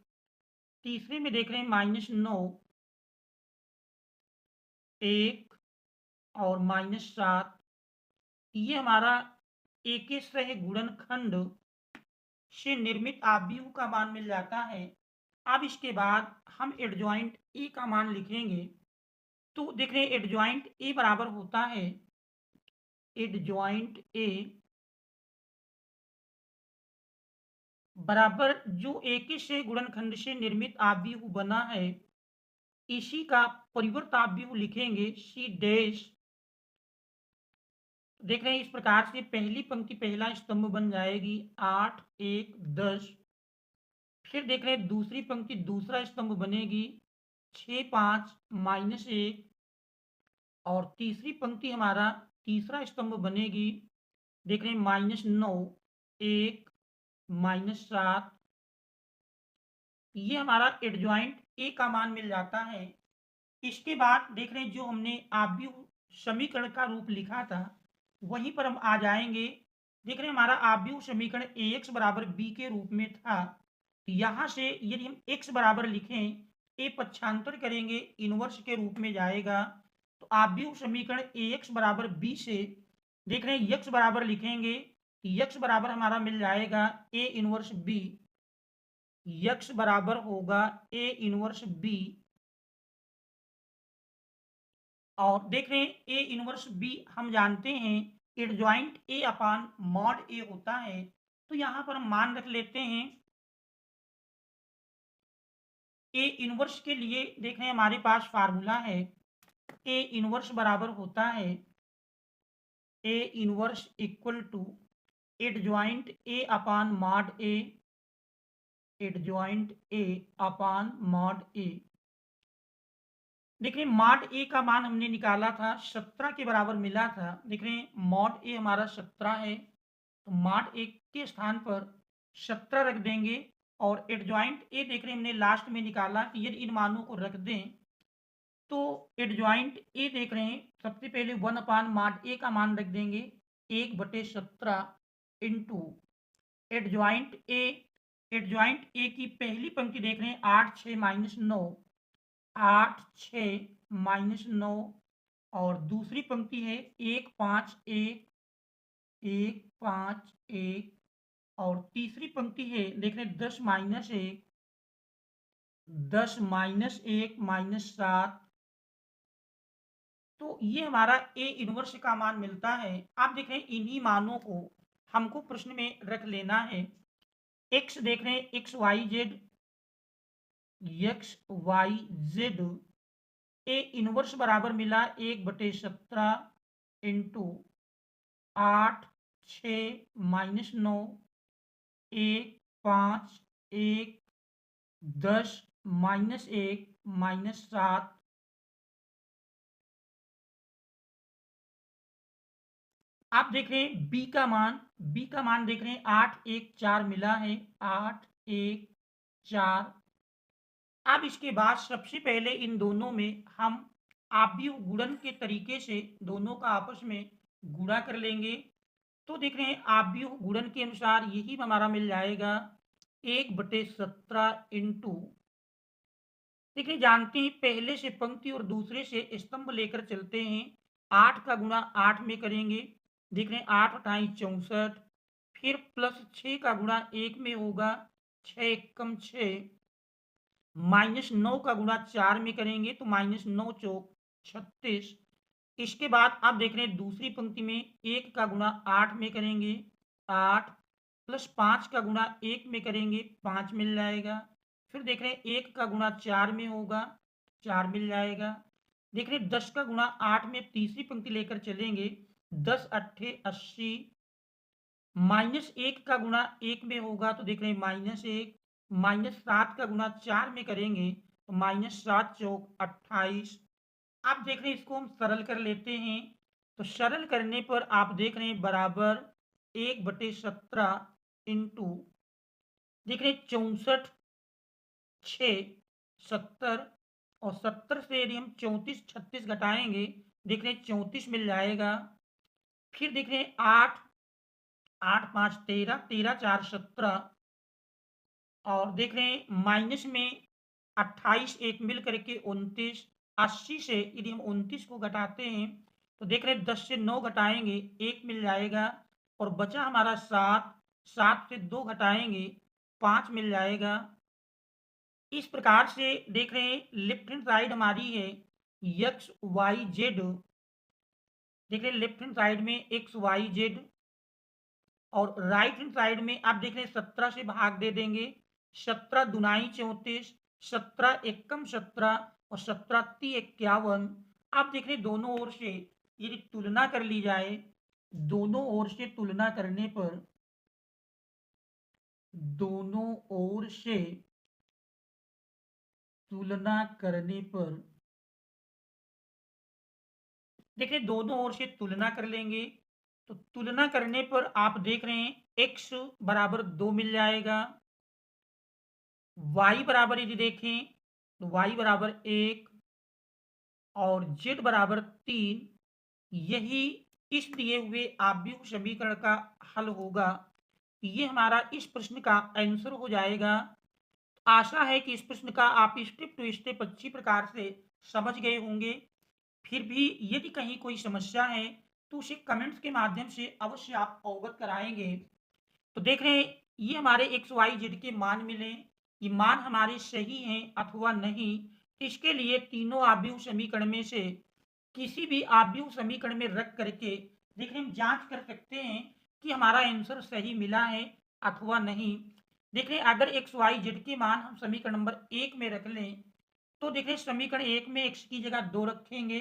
तीसरे में देख रहे हैं -9 1 और -7। ये हमारा ए के सह गुणनखंड से निर्मित आव्यूह का मान मिल जाता है। अब इसके बाद हम एडजॉइंट ए का मान लिखेंगे तो देख रहे हैं एडजॉइंट ए बराबर होता है, एडजॉइंट ए बराबर जो एक ही से गुणनखंड से निर्मित आव्यूह बना है, इसी का परिवर्त आव्यूह लिखेंगे सी डैश। देख रहे हैं इस प्रकार से पहली पंक्ति पहला स्तंभ बन जाएगी 8 1 10। फिर देख रहे हैं दूसरी पंक्ति दूसरा स्तंभ बनेगी 6 5 -1। और तीसरी पंक्ति हमारा तीसरा स्तंभ बनेगी, देख रहे हैं -9 1 -7। ये हमारा एडजॉइंट ए का मान मिल जाता है। इसके बाद देख रहे हैं जो हमने आव्यूह समीकरण का रूप लिखा था वहीं पर हम आ जाएंगे। देख रहे हैं हमारा आव्यूह समीकरण ए एक्स बराबर बी के रूप में था। यहाँ से यदि हम x बराबर लिखें, ए पक्षांतर करेंगे इनवर्स के रूप में जाएगा। तो आव्यूह समीकरण ए एक्स बराबर बी से देख रहे हैं x बराबर लिखेंगे, x बराबर हमारा मिल जाएगा ए इनवर्स बी। x बराबर होगा ए इनवर्स बी। और देख रहे हैं ए इनवर्स बी हम जानते हैं एडजॉइंट ए अपान मॉड ए होता है। तो यहाँ पर हम मान रख लेते हैं ए इनवर्स के लिए। देख रहे हैं हमारे पास फार्मूला है ए इनवर्स बराबर होता है A inverse equal to adjoint A upon mod A, adjoint A upon mod A. देख रहे हैं मॉड ए का मान हमने निकाला था 17 के बराबर मिला था। देख रहे हैं मॉड ए हमारा 17 है, तो मॉड ए के स्थान पर 17 रख देंगे। और एडजॉइंट ए देख रहे हैं हमने लास्ट में निकाला कि यदि इन मानों को रख दें तो एडजॉइंट ए देख रहे हैं सबसे पहले 1 अपान मॉड ए का मान रख देंगे 1/17 इंटू एडजॉइंट ए। एडजॉइंट ए की पहली पंक्ति देख रहे हैं 8 6 -9, 8 6 -9। और दूसरी पंक्ति है 1 5 1 1 5 1। और तीसरी पंक्ति है देख रहे हैं 10 -1 10 -1 -7। तो ये हमारा ए इनवर्स का मान मिलता है। आप देख रहे हैं इन्हीं मानों को हमको प्रश्न में रख लेना है। एक्स देख रहे हैं x y z A inverse बराबर मिला 1/17 इंटू 8 6 -9 1 5 1 10 -1 -7। आप देख रहे हैं बी का मान देख रहे हैं 8 1 4 मिला है 8 1 4। अब इसके बाद सबसे पहले इन दोनों में हम आव्यूह गुणन के तरीके से दोनों का आपस में गुणा कर लेंगे। तो देख रहे हैं आव्यूह गुणन के अनुसार यही हमारा मिल जाएगा 1/17 इंटू। देखिए जानते हैं पहले से पंक्ति और दूसरे से स्तंभ लेकर चलते हैं। 8 का गुणा 8 में करेंगे, देख रहे हैं 8 28 64। फिर प्लस 6 का गुणा 1 में होगा 6 एकम 6। -9 का गुणा 4 में करेंगे तो -9 चौक 36। इसके बाद आप देख रहे हैं दूसरी पंक्ति में 1 का गुणा 8 में करेंगे 8, प्लस 5 का गुणा 1 में करेंगे 5 मिल जाएगा। फिर देख रहे हैं 1 का गुणा 4 में होगा 4 मिल जाएगा। देख रहे हैं 10 का गुणा 8 में तीसरी पंक्ति लेकर चलेंगे 10 अट्ठे 80। -1 का गुणा 1 में होगा तो देख रहे हैं -1। -7 का गुणा 4 में करेंगे तो -7 चौक 28। आप देख रहे हैं इसको हम सरल कर लेते हैं। तो सरल करने पर आप देख रहे हैं बराबर 1/17 इंटू देख रहे हैं 64 6 70। और 70 से यदि हम 34 36 घटाएंगे देख रहे हैं 34 मिल जाएगा। फिर देख रहे हैं 8 8 5 13 13 4 17। और देख रहे हैं माइनस में 28 एक मिल करके 29। 80 से यदि हम 29 को घटाते हैं तो देख रहे हैं 10 से 9 घटाएंगे 1 मिल जाएगा। और बचा हमारा 7, 7 से 2 घटाएंगे 5 मिल जाएगा। इस प्रकार से देख रहे हैं लेफ्ट हैंड साइड हमारी है एक्स वाई जेड। देख रहे हैं लेफ्ट हैंड साइड में एक्स वाई जेड और राइट हैंड साइड में आप देख रहे हैं 17 से भाग दे देंगे। 17 दुनाई 34, 17 एकम 17 और 17 ती 51। आप देख रहे हैं दोनों ओर से यदि तुलना कर ली जाए, दोनों ओर से तुलना करने पर, दोनों ओर से तुलना करने पर देखिए दोनों ओर से तुलना कर लेंगे। तो तुलना करने पर आप देख रहे हैं x बराबर 2 मिल जाएगा, y बराबर यदि देखें तो y बराबर 1 और z बराबर 3। यही इस दिए हुए आव्यूह समीकरण का हल होगा। ये हमारा इस प्रश्न का आंसर हो जाएगा। आशा है कि इस प्रश्न का आप स्टेप टू स्टेप अच्छी प्रकार से समझ गए होंगे। फिर भी यदि कहीं कोई समस्या है तो उसे कमेंट्स के माध्यम से अवश्य आप अवगत कराएंगे। तो देख रहे हैं ये हमारे एक्स वाई जेड के मान मिले, ये मान हमारे सही हैं अथवा नहीं। इसके लिए तीनों आव्यूह समीकरण में से किसी भी आव्यूह समीकरण में रख करके देख रहे हम जांच कर सकते हैं कि हमारा आंसर सही मिला है अथवा नहीं। देख रहे अगर एक्स वाई जेड के मान हम समीकरण नंबर 1 में रख लें तो देख रहे समीकरण 1 में x की जगह 2 रखेंगे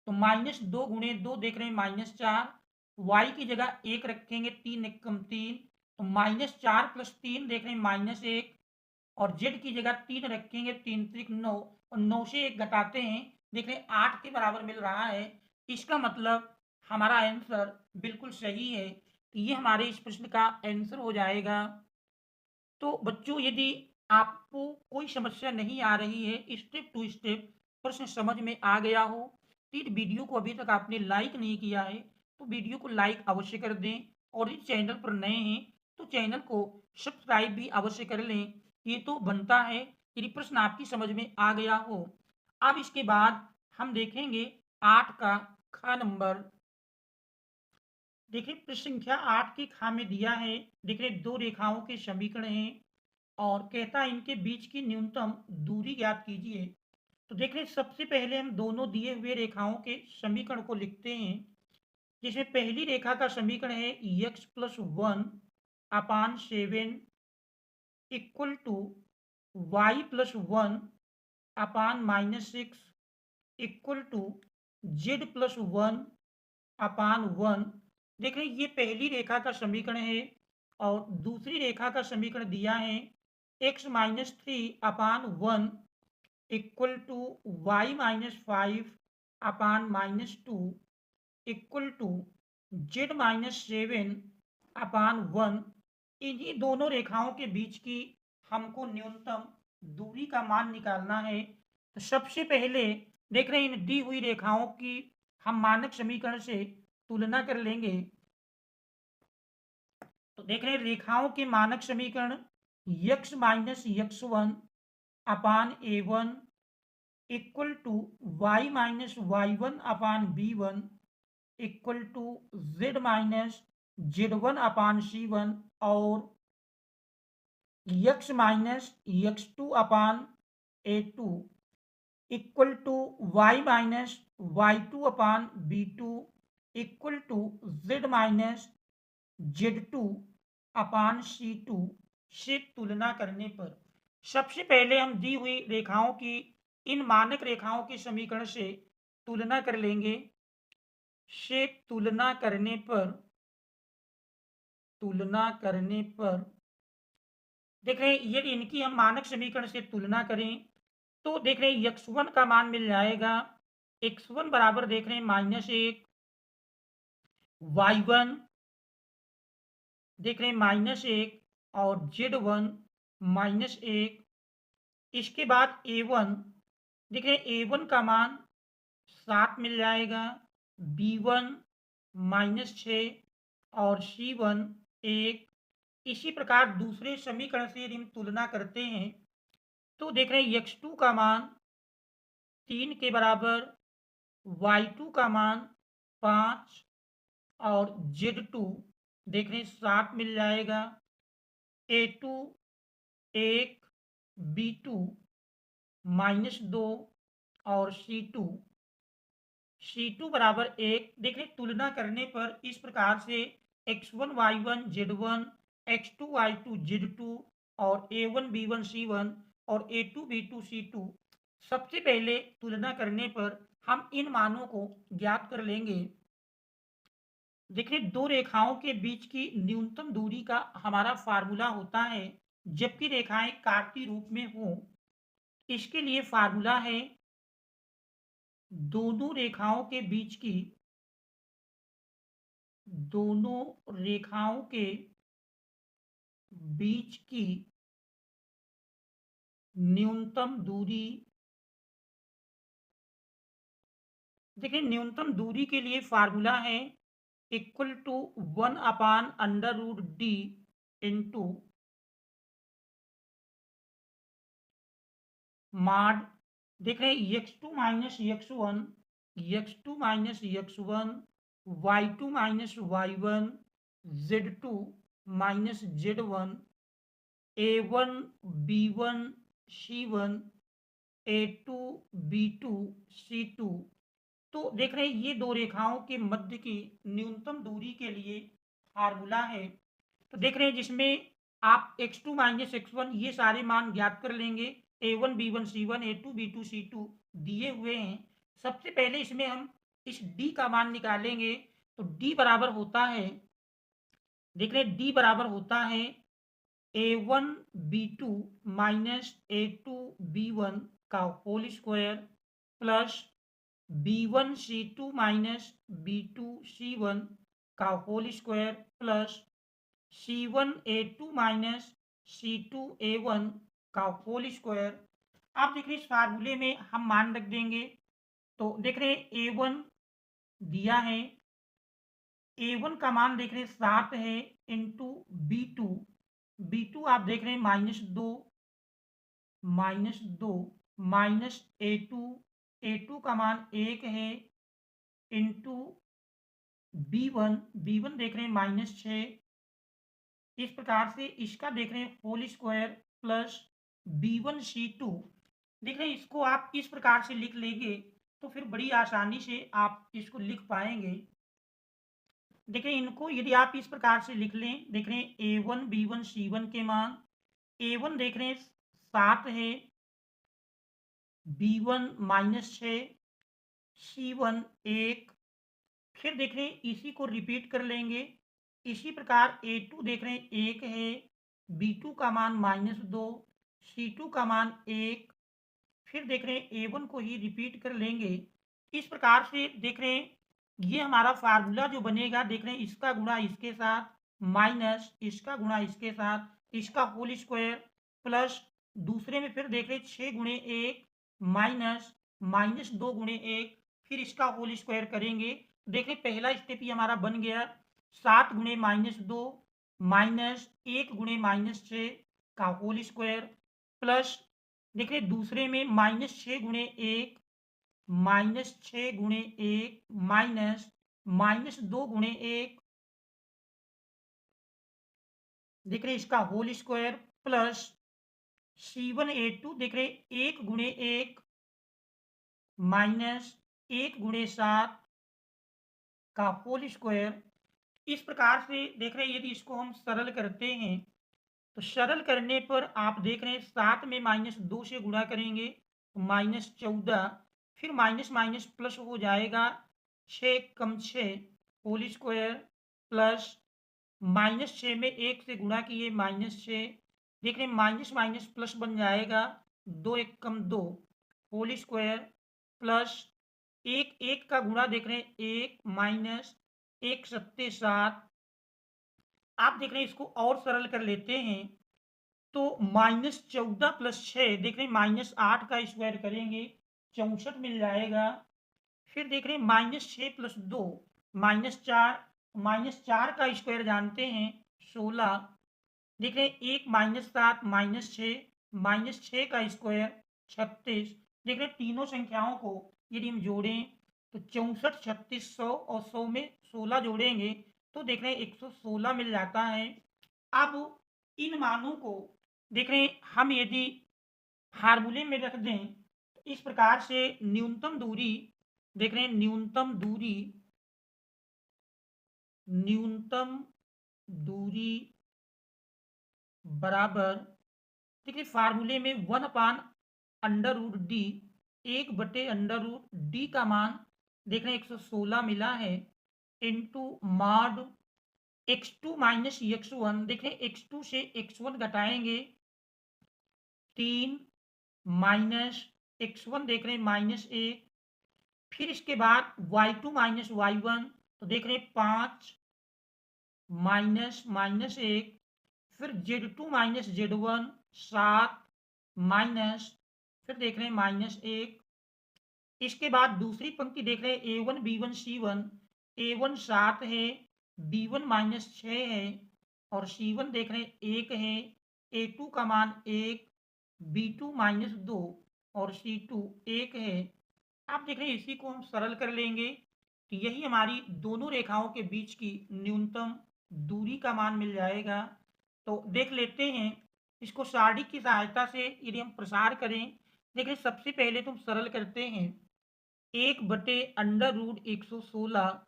तो -2 गुणे 2 देख रहे हैं -4। y की जगह 1 रखेंगे 3 एकम 3 तो -4 + 3 देख रहे हैं -1 और z की जगह 3 रखेंगे 3 त्रिक 9 और 9 से 1 घटाते हैं देख रहे हैं 8 के बराबर मिल रहा है। इसका मतलब हमारा आंसर बिल्कुल सही है। तो ये हमारे इस प्रश्न का आंसर हो जाएगा। तो बच्चों यदि आपको कोई समस्या नहीं आ रही है, स्टेप टू स्टेप प्रश्न समझ में आ गया हो, तो इस वीडियो को अभी तक आपने लाइक नहीं किया है तो वीडियो को लाइक अवश्य कर दें और इस चैनल पर नए हैं तो चैनल को सब्सक्राइब भी अवश्य कर लें। ये तो बनता है यदि प्रश्न आपकी समझ में आ गया हो। अब इसके बाद हम देखेंगे 8 का ख नंबर। देखिए प्रश्न संख्या 8 के खा में दिया है, देखिए दो रेखाओं के समीकरण हैं और कहता है इनके बीच की न्यूनतम दूरी ज्ञात कीजिए। तो देख रहे सबसे पहले हम दोनों दिए हुए रेखाओं के समीकरण को लिखते हैं, जिसमें पहली रेखा का समीकरण है x + 1 upon 7 equal to y + 1 upon -6 equal to z + 1 upon 1। देख रहे ये पहली रेखा का समीकरण है और दूसरी रेखा का समीकरण दिया है x - 3 upon 1 equal to y - 5 upon -2 equal to z - 7 upon 1। इन्हीं दोनों रेखाओं के बीच की हमको न्यूनतम दूरी का मान निकालना है। तो सबसे पहले देख रहे हैं इन दी हुई रेखाओं की हम मानक समीकरण से तुलना कर लेंगे। तो देख रहे हैं रेखाओं के मानक समीकरण x - x1 upon a1 equal to y - y1 upon b1 equal to z - z1 upon c1 और x - x2 upon a2 equal to y - y2 upon b2 equal to z - z2 upon c2 से तुलना करने पर सबसे पहले हम दी हुई रेखाओं की इन मानक रेखाओं के समीकरण से तुलना कर लेंगे। से तुलना करने पर देख रहे हैं यदि इनकी हम मानक समीकरण से तुलना करें तो देख रहे हैं x1 का मान मिल जाएगा x1 बराबर देख रहे हैं -1 y1 देख रहे हैं -1 और z1 -1। इसके बाद a1 देख रहे हैं a1 का मान 7 मिल जाएगा, b1 -6 और c1 1। इसी प्रकार दूसरे समीकरण से यदि हम तुलना करते हैं तो देख रहे हैं x2 का मान 3 के बराबर, y2 का मान 5 और z2 देख रहे हैं 7 मिल जाएगा, a2 1 b2 -2 और c2 बराबर 1। देख रहे तुलना करने पर इस प्रकार से x1 y1 z1, x2 y2 z2 और a1 b1 c1 और a2 b2 c2। सबसे पहले तुलना करने पर हम इन मानों को ज्ञात कर लेंगे। देखिए, दो रेखाओं के बीच की न्यूनतम दूरी का हमारा फार्मूला होता है जबकि रेखाएं काटती रूप में हो। इसके लिए फार्मूला है दोनों रेखाओं के बीच की दोनों रेखाओं के बीच की न्यूनतम दूरी। देखिए, न्यूनतम दूरी के लिए फार्मूला है इक्वल टू 1/√d इंटू माड। देख रहे हैं x2 minus x1, x2 minus x1, y2 minus y1, z2 minus z1, a1 b1 c1, a2 b2 c2। तो देख रहे हैं ये दो रेखाओं के मध्य की न्यूनतम दूरी के लिए फार्मूला है। तो देख रहे हैं जिसमें आप x2 माइनस x1 ये सारे मान ज्ञात कर लेंगे, a1 b1 c1 a2 b2 c2 दिए हुए हैं। सबसे पहले इसमें हम इस d का मान निकालेंगे। तो d बराबर होता है, देख रहे हैं d बराबर होता है a1 b2 minus a2 b1 का whole square plus b1 c2 minus b2 c1 का whole square plus c1 a2 minus c2 a1 का होल स्क्वायर। आप देख रहे हैं इस फार्मूले में हम मान रख देंगे। तो देख रहे हैं a1 दिया है, a1 का मान देख रहे हैं 7 है इंटू b2, b2 आप देख रहे हैं -2 माइनस a2 का मान 1 है इंटू b1 देख रहे हैं -6। इस प्रकार से इसका देख रहे हैं whole square plus b1 c2। देख रहे हैं इसको आप इस प्रकार से लिख लेंगे तो फिर बड़ी आसानी से आप इसको लिख पाएंगे। देख रहे हैं इनको यदि आप इस प्रकार से लिख लें, देख रहे हैं a1 b1 c1 के मान, a1 देख रहे हैं 7 है, b1 -6, c1 1। फिर देख रहे हैं इसी को रिपीट कर लेंगे। इसी प्रकार a2 देख रहे हैं 1 है, b2 का मान -2, c2 का मान 1। फिर देख रहे हैं a1 को ही रिपीट कर लेंगे। इस प्रकार से देख रहे हैं ये हमारा फार्मूला जो बनेगा, देख रहे हैं इसका गुणा इसके साथ माइनस इसका गुणा इसके साथ इसका होल स्क्वायर प्लस दूसरे में फिर देख रहे हैं 6 गुणे 1 माइनस -2 गुणे 1 फिर इसका होल स्क्वायर करेंगे। देख रहे पहला स्टेप ही हमारा बन गया 7 गुणे -2 माइनस 1 गुणे -6 का होल स्क्वायर प्लस देख रहे दूसरे में -6 गुणे 1 -6 गुणे 1 माइनस -2 गुणे 1 देख रहे इसका whole square plus c1 a2 देख रहे 1 गुणे 1 माइनस 1 गुणे 7 का होल स्क्वायर। इस प्रकार से देख रहे हैं यदि इसको हम सरल करते हैं तो सरल करने पर आप देख रहे हैं 7 में -2 से गुणा करेंगे -14, फिर माइनस माइनस प्लस हो जाएगा 6 कम 6 होल स्क्वायर प्लस -6 में 1 से गुणा किए -6, देख रहे हैं माइनस माइनस प्लस बन जाएगा 2 1 कम 2 होल स्क्वायर प्लस 1 1 का गुणा देख रहे हैं 1 माइनस 1 सत्ते 7। आप देख रहे हैं इसको और सरल कर लेते हैं तो -14 प्लस 6 देख रहे हैं -8 का स्क्वायर करेंगे 64 मिल जाएगा। फिर देख रहे हैं -6 प्लस 2 -4 का स्क्वायर जानते हैं 16। देख रहे हैं 1 -7 -6 का स्क्वायर 36। देख रहे हैं तीनों संख्याओं को यदि हम जोड़ें तो 64 36 100 और 100 में 16 जोड़ेंगे तो देख रहे हैं 116 मिल जाता है। अब इन मानों को देख रहे हैं हम यदि फार्मूले में रख दें तो इस प्रकार से न्यूनतम दूरी देख रहे हैं न्यूनतम दूरी बराबर, देखिए फार्मूले में 1/√d, 1/√d का मान देख रहे हैं 116 मिला है, into mod x2 minus x1, देख रहे हैं x2 से x1 घटाएंगे 3 माइनस x1 देख रहे हैं -1, फिर इसके बाद y2 माइनस y1, तो देख रहे हैं 5 -1, फिर Z2 माइनस Z1 7 माइनस, फिर देख रहे हैं -1, इसके बाद दूसरी पंक्ति देख रहे हैं A1 B1 C1, A1 7 है, B1 -6 है और C1 देख रहे हैं 1 है, A2 का मान 1, B2 -2 और C2 1 है। आप देख रहे हैं इसी को हम सरल कर लेंगे तो यही हमारी दोनों रेखाओं के बीच की न्यूनतम दूरी का मान मिल जाएगा। तो देख लेते हैं इसको सारणी की सहायता से यदि हम प्रसार करें, देखिए सबसे पहले तो हम सरल करते हैं 1/√116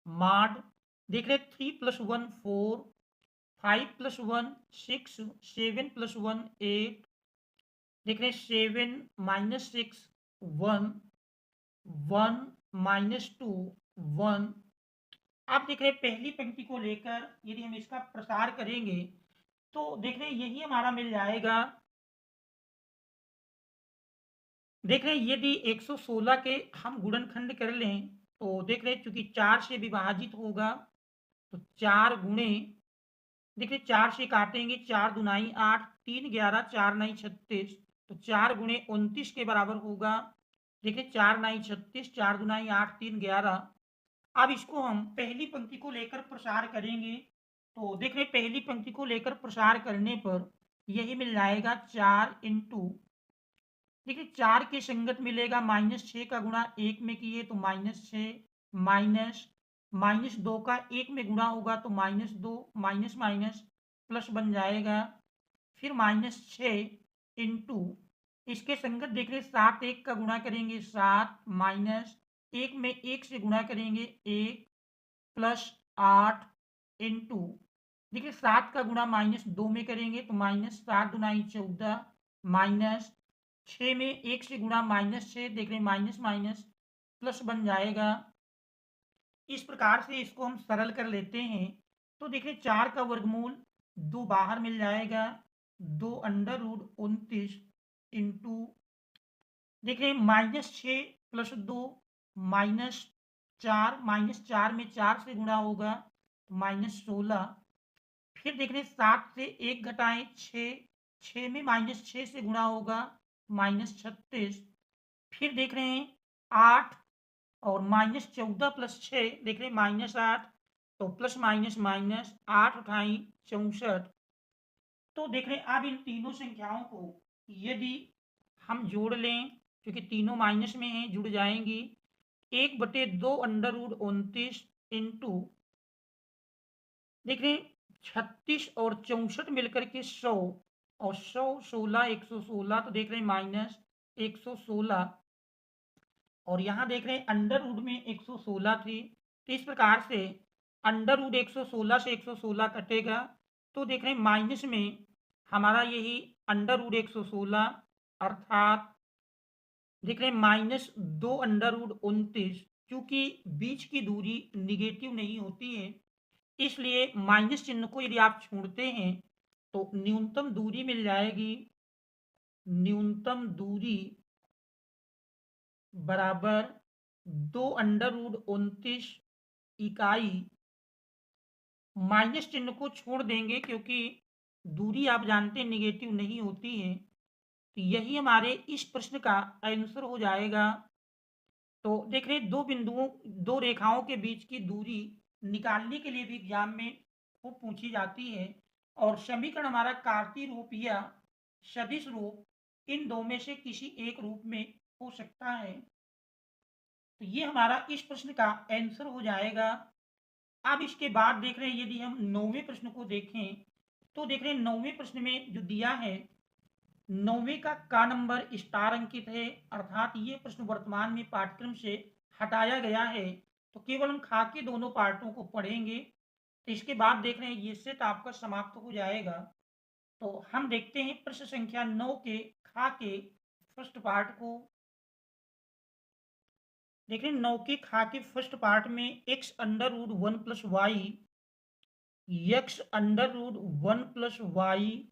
मॉड, देख रहे 3 + 1 4, 5 + 1 6, 7 + 1 8, देख रहे 7 -6 1, 1 -2 1। आप देख रहे हैं पहली पंक्ति को लेकर यदि हम इसका प्रसार करेंगे तो देख रहे हैं यही हमारा मिल जाएगा। देख रहे हैं यदि 116 के हम गुणनखंड कर लें तो देख रहे हैं चूंकि 4 से विभाजित होगा तो 4 गुणे, देखिए 4 से काटेंगे 4 दूनाई 8, 3 11, 4 9 36, तो 4 गुणे 29 के बराबर होगा। देखिए 4 9 36, 4 दूनाई 8, 3 11। अब इसको हम पहली पंक्ति को लेकर प्रसार करेंगे तो देख रहे पहली पंक्ति को लेकर प्रसार करने पर यही मिल जाएगा 4 इंटू, देखिए 4 के संगत मिलेगा -6 का गुणा 1 में किए तो -6, माइनस -2 का 1 में गुणा होगा तो -2, माइनस माइनस प्लस बन जाएगा, फिर -6 इंटू इसके संगत देख रहे 7 1 का गुणा करेंगे 7, माइनस 1 में 1 से गुणा करेंगे 1 प्लस 8 इंटू, देखिए 7 का गुणा -2 में करेंगे तो -7 दुनाई 14, माइनस 6 में 1 से गुणा -6, देख रहे माइनस माइनस प्लस बन जाएगा। इस प्रकार से इसको हम सरल कर लेते हैं तो देख रहे 4 का वर्गमूल 2 बाहर मिल जाएगा, 2/29 इंटू, देख रहे -6 + 2 -4, -4 में 4 से गुणा होगा तो -16, फिर देख रहे 7 से 1 घटाएं 6, 6 में -6 से गुणा होगा -36, फिर देख रहे हैं 8 और -14 + 6, देख रहे हैं -8, तो प्लस माइनस माइनस 8 अठाई 64। तो देख रहे हैं अब इन तीनों संख्याओं को यदि हम जोड़ लें क्योंकि तीनों माइनस में हैं जुड़ जाएंगी, 1/2 √29 इंटू, देख रहे हैं 36 और 64 मिलकर के 100 और 100 16 116, तो देख रहे हैं -116 और यहाँ देख रहे हैं अंडर रूट में 116 थी, तो इस प्रकार से अंडर रूट 116 से 116 कटेगा तो देख रहे हैं माइनस में हमारा यही अंडर रूट 116 अर्थात देख रहे हैं -2/√29, क्योंकि बीच की दूरी निगेटिव नहीं होती है इसलिए माइनस चिन्ह को यदि आप छोड़ते हैं तो न्यूनतम दूरी मिल जाएगी, न्यूनतम दूरी बराबर 2/29 इकाई, माइनस चिन्ह को छोड़ देंगे क्योंकि दूरी आप जानते हैं निगेटिव नहीं होती है, तो यही हमारे इस प्रश्न का आंसर हो जाएगा। तो देख रहे दो बिंदुओं, दो रेखाओं के बीच की दूरी निकालने के लिए भी एग्जाम में वो पूछी जाती है और समीकरण हमारा कार्तीय रूप या सदिश रूप इन दो में से किसी एक रूप में हो सकता है। तो ये हमारा इस प्रश्न का आंसर हो जाएगा। अब इसके बाद देख रहे हैं यदि हम 9वें प्रश्न को देखें तो देख रहे हैं 9वें प्रश्न में जो दिया है 9वें का नंबर स्टार अंकित है, अर्थात ये प्रश्न वर्तमान में पाठ्यक्रम से हटाया गया है, तो केवल हम खा के दोनों पार्टों को पढ़ेंगे तो इसके बाद देख रहे हैं ये सेट आपका समाप्त हो जाएगा। तो हम देखते हैं प्रश्न संख्या 9 के खा के फर्स्ट पार्ट को। देख रहे हैं 9 के खा के फर्स्ट पार्ट में x under root 1 plus y, x under root 1 plus y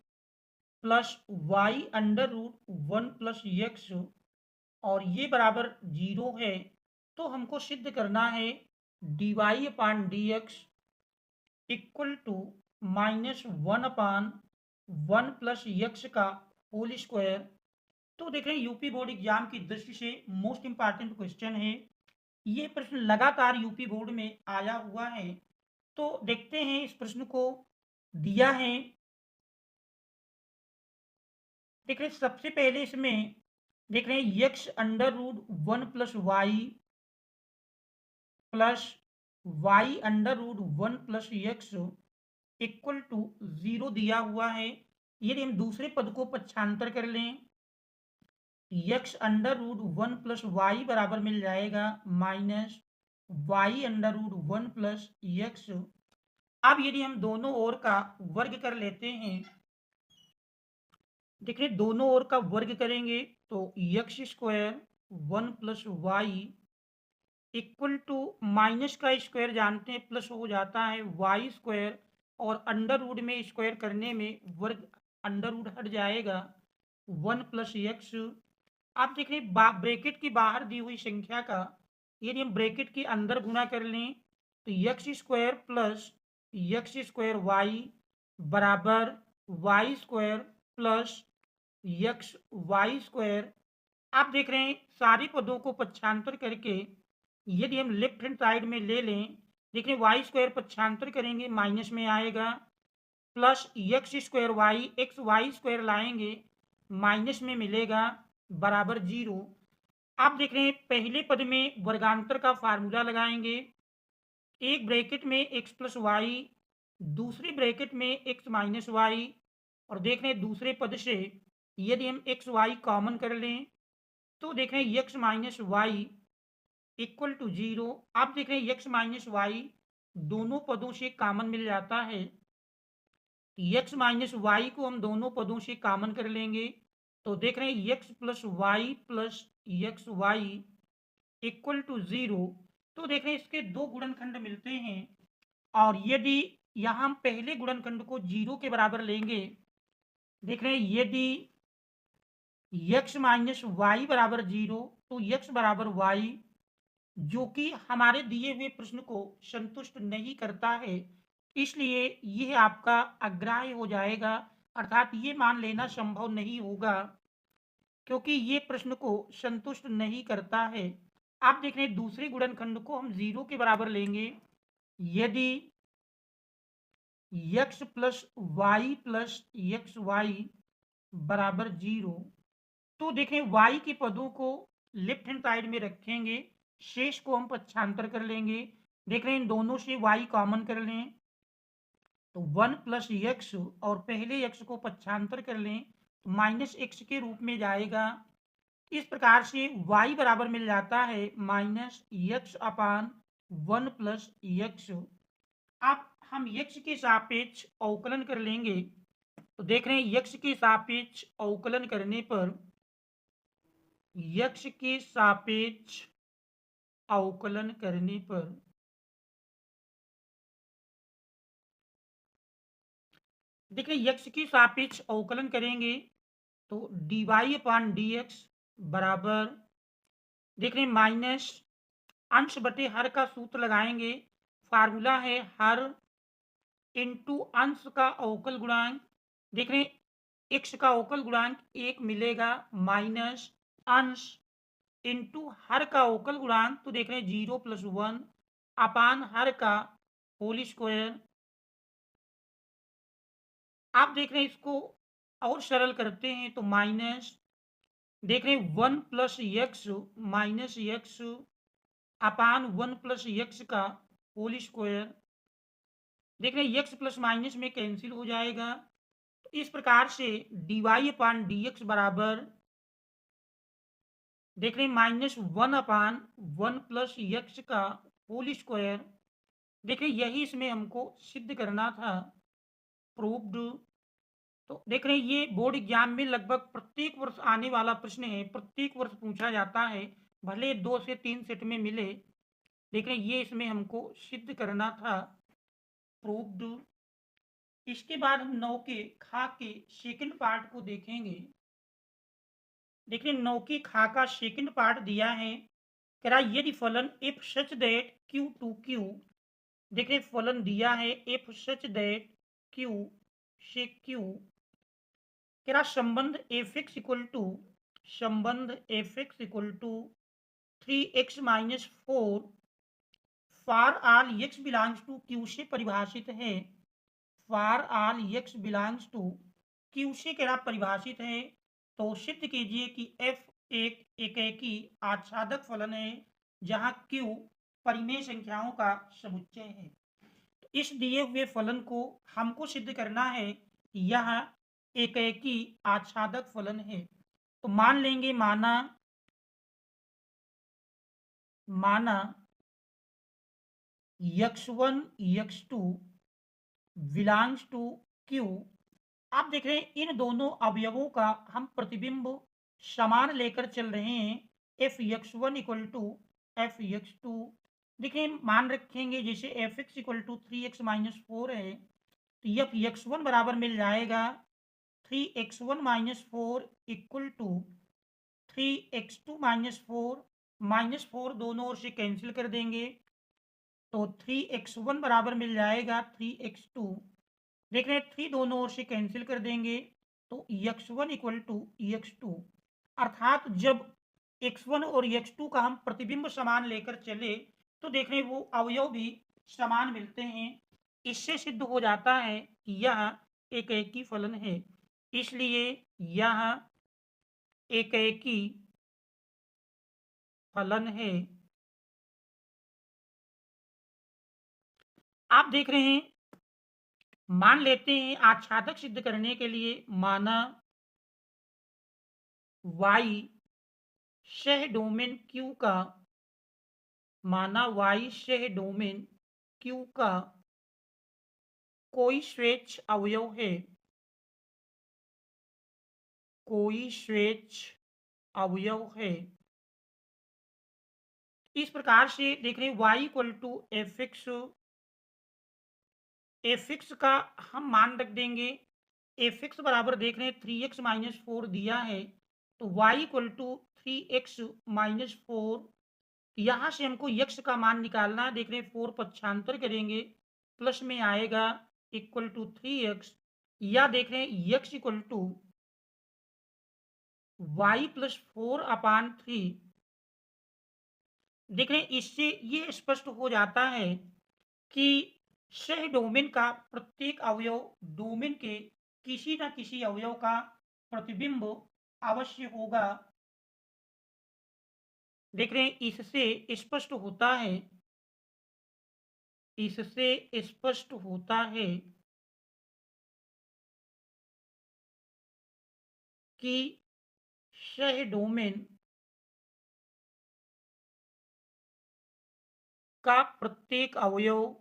plus y under root 1 plus x और ये बराबर 0 है। तो हमको सिद्ध करना है d y upon d x equal to -1/1 plus x का होल स्क्वायर। तो देख रहे हैं यूपी बोर्ड एग्जाम की दृष्टि से मोस्ट इंपॉर्टेंट क्वेश्चन है। ये प्रश्न लगातार यूपी बोर्ड में आया हुआ है। तो देखते हैं इस प्रश्न को दिया है। देख रहे हैं सबसे पहले इसमें देख रहे हैं x under root 1 plus y plus y under root 1 plus x equal to 0 दिया हुआ है। यदि हम दूसरे पद को पक्षांतर कर लें x under root 1 plus y बराबर मिल जाएगा minus y under root 1 plus x. अब यदि हम दोनों ओर का वर्ग कर लेते हैं, देखिए दोनों ओर का वर्ग करेंगे तो x square 1 plus y equal to minus का स्क्वायर जानते हैं प्लस हो जाता है वाई स्क्वायर और अंडर रूट में स्क्वायर करने में वर्ग अंडर रूट हट जाएगा 1 प्लस एक्स। आप देख रहे हैं ब्रैकेट की बाहर दी हुई संख्या का यदि हम ब्रैकेट के अंदर गुणा कर लें तो x square plus x square y बराबर y square plus x y square. आप देख रहे हैं सारे पदों को पक्षांतर करके यदि हम लेफ्ट हैंड साइड में ले लें, देखिए वाई स्क्वायर पक्षांतर करेंगे माइनस में आएगा plus x square y x y square लाएंगे माइनस में मिलेगा बराबर 0। आप देख रहे हैं पहले पद में वर्गांतर का फार्मूला लगाएंगे, एक ब्रैकेट में एक्स प्लस वाई दूसरी ब्रैकेट में एक्स माइनस वाई और देख रहे हैं दूसरे पद से यदि हम एक्स वाई कॉमन कर लें तो देख रहे हैं x minus y equal to 0। आप देख रहे हैं एक्स माइनस वाई दोनों पदों से कॉमन मिल जाता है, एक्स माइनस वाई को हम दोनों पदों से कॉमन कर लेंगे तो देख रहे हैं x plus x y equal to 0। तो देख रहे हैं इसके दो गुणनखंड मिलते हैं और यदि यहाँ हम पहले गुणनखंड को 0 के बराबर लेंगे, देख रहे हैं यदि एक्स माइनस वाई बराबर 0 तो एक्स बराबर वाई जो कि हमारे दिए हुए प्रश्न को संतुष्ट नहीं करता है, इसलिए यह आपका अग्राह्य हो जाएगा अर्थात ये मान लेना संभव नहीं होगा क्योंकि ये प्रश्न को संतुष्ट नहीं करता है। आप देख रहे हैं दूसरे गुणनखंड को हम 0 के बराबर लेंगे यदि x plus y plus x y बराबर 0। तो देखें y के पदों को लेफ्ट हैंड साइड में रखेंगे, शेष को हम पक्षांतर कर लेंगे। देख रहे हैं इन दोनों से y कॉमन कर लें तो 1 प्लस एक्स और पहले x को पक्षांतर कर लें तो माइनस एक्स के रूप में जाएगा। इस प्रकार से y बराबर मिल जाता है माइनस एक्स अपान 1 प्लस एक्स। अब हम x के सापेक्ष अवकलन कर लेंगे तो देख रहे हैं x के सापेक्ष अवकलन करने पर x के सापेक्ष अवकलन करने पर देखिए x के सापेक्ष अवकलन करेंगे तो D y upon d x बराबर देख रहे हैं माइनस अंश बटे हर का सूत्र लगाएंगे, फार्मूला है हर इंटू अंश का अवकल गुणांक। देख रहे हैं x का अवकल गुणांक 1 मिलेगा माइनस अंश इंटू हर का अवकल गुणांक तो देख रहे हैं 0 प्लस 1 अपान हर का होल स्क्वायर। आप देख रहे हैं इसको और सरल करते हैं तो माइनस देख रहे हैं 1 प्लस एक्स माइनस एक्स अपान 1 प्लस एक्स का होल स्क्वायर। देख रहे हैं एक्स प्लस माइनस में कैंसिल हो जाएगा तो इस प्रकार से D y upon d x बराबर देख रहे हैं -1 अपान 1 प्लस एक्स का होल स्क्वायर देखिए यही इसमें हमको सिद्ध करना था, प्रूव्ड। तो देख रहे हैं ये बोर्ड एग्जाम में लगभग प्रत्येक वर्ष आने वाला प्रश्न है, प्रत्येक वर्ष पूछा जाता है, भले 2 से 3 सेट में मिले। देख रहे हैं ये इसमें हमको सिद्ध करना था, प्रूव्ड। इसके बाद हम 9 के खा के सेकंड पार्ट को देखेंगे। देखिए 9 की खा का सेकंड पार्ट दिया है, कह रहा यदि फलन if such that Q to Q. देखिए फलन दिया है इफ सच दैट क्यू से क्यू, कह रहा संबंध एफ एक्स इक्वल टू, संबंध f x equal to 3x minus 4 for all x belongs to Q से परिभाषित है। For all x belongs to Q से कह रहा परिभाषित है। तो सिद्ध कीजिए कि एफ एक एकेकी आच्छादक फलन है जहां क्यू परिमेय संख्याओं का समुच्चय है। तो इस दिए हुए फलन को हमको सिद्ध करना है, यह एकेकी आच्छादक फलन है। तो मान लेंगे, माना माना x1 x2 belongs to Q. आप देख रहे हैं इन दोनों अवयवों का हम प्रतिबिंब समान लेकर चल रहे हैं, f x one equal to f x two. देखिए मान रखेंगे जैसे f x equal to 3x minus 4 है, तो एफ एक्स वन बराबर मिल जाएगा 3x1 - 4 इक्वल टू 3x2 - 4 दोनों ओर से कैंसिल कर देंगे, तो 3x1 बराबर मिल जाएगा 3x2। देख रहे हैं 3 दोनों ओर से कैंसिल कर देंगे, तो x1 इक्वल टू x2। अर्थात जब x1 और x2 का हम प्रतिबिंब समान लेकर चले तो देख रहे हैं वो अवयव भी समान मिलते हैं। इससे सिद्ध हो जाता है कि यह एकेकी फलन है, इसलिए यह एकेकी फलन है। आप देख रहे हैं, मान लेते हैं आच्छादक सिद्ध करने के लिए, माना y सह डोमेन Q का, माना y सह डोमेन Q का कोई स्वेच्छ अवयव है, कोई स्वेच्छ अवयव है। इस प्रकार से देख रहे हैं y equal to f x, f x का हम मान रख देंगे, एफ एक्स बराबर देख रहे हैं 3x माइनस 4 दिया है, तो y equal to 3x minus 4। यहाँ से हमको यक्ष का मान निकालना है, देख रहे हैं 4 पक्षांतर करेंगे, प्लस में आएगा इक्वल टू 3x, या देख रहे हैं यक्ष इक्वल टू y प्लस 4/3। देख रहे हैं इससे ये स्पष्ट हो जाता है कि सह डोमेन का प्रत्येक अवयव डोमेन के किसी न किसी अवयव का प्रतिबिंब अवश्य होगा। देख रहे हैं इससे स्पष्ट होता है, इससे स्पष्ट होता है कि सह डोमेन का प्रत्येक अवयव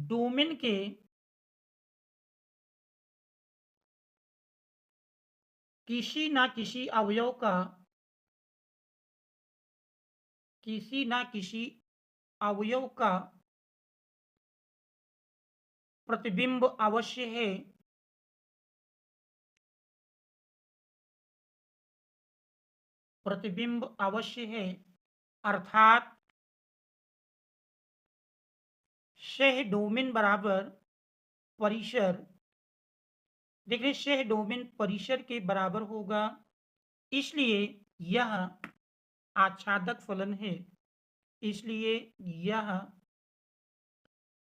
डोमेन के किसी न किसी अवयव का, किसी न किसी अवयव का प्रतिबिंब अवश्य है। प्रतिबिंब अवश्य है अर्थात सह डोमेन बराबर परिसर। देखिए सह डोमेन परिसर के बराबर होगा, इसलिए यह आच्छादक फलन है, इसलिए यह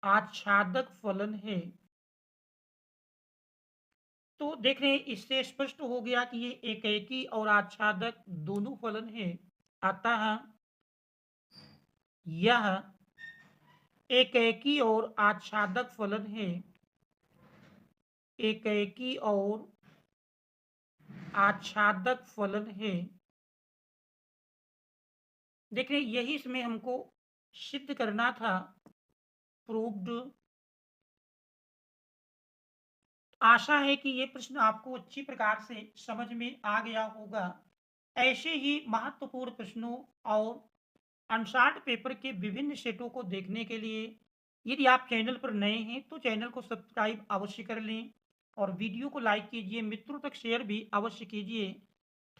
आच्छादक फलन है। तो देख रहे हैं इससे स्पष्ट हो गया कि ये एकेकी और आच्छादक दोनों फलन है, अतः यह एकेकी और आच्छादक फलन है, एकेकी और आच्छादक फलन है। देखिए यही इसमें हमको सिद्ध करना था। प्रूव्ड। आशा है कि ये प्रश्न आपको अच्छी प्रकार से समझ में आ गया होगा। ऐसे ही महत्वपूर्ण प्रश्नों और अनसार्ट पेपर के विभिन्न सेटों को देखने के लिए यदि आप चैनल पर नए हैं तो चैनल को सब्सक्राइब अवश्य कर लें और वीडियो को लाइक कीजिए, मित्रों तक शेयर भी अवश्य कीजिए।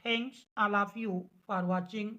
Thanks all of you for watching.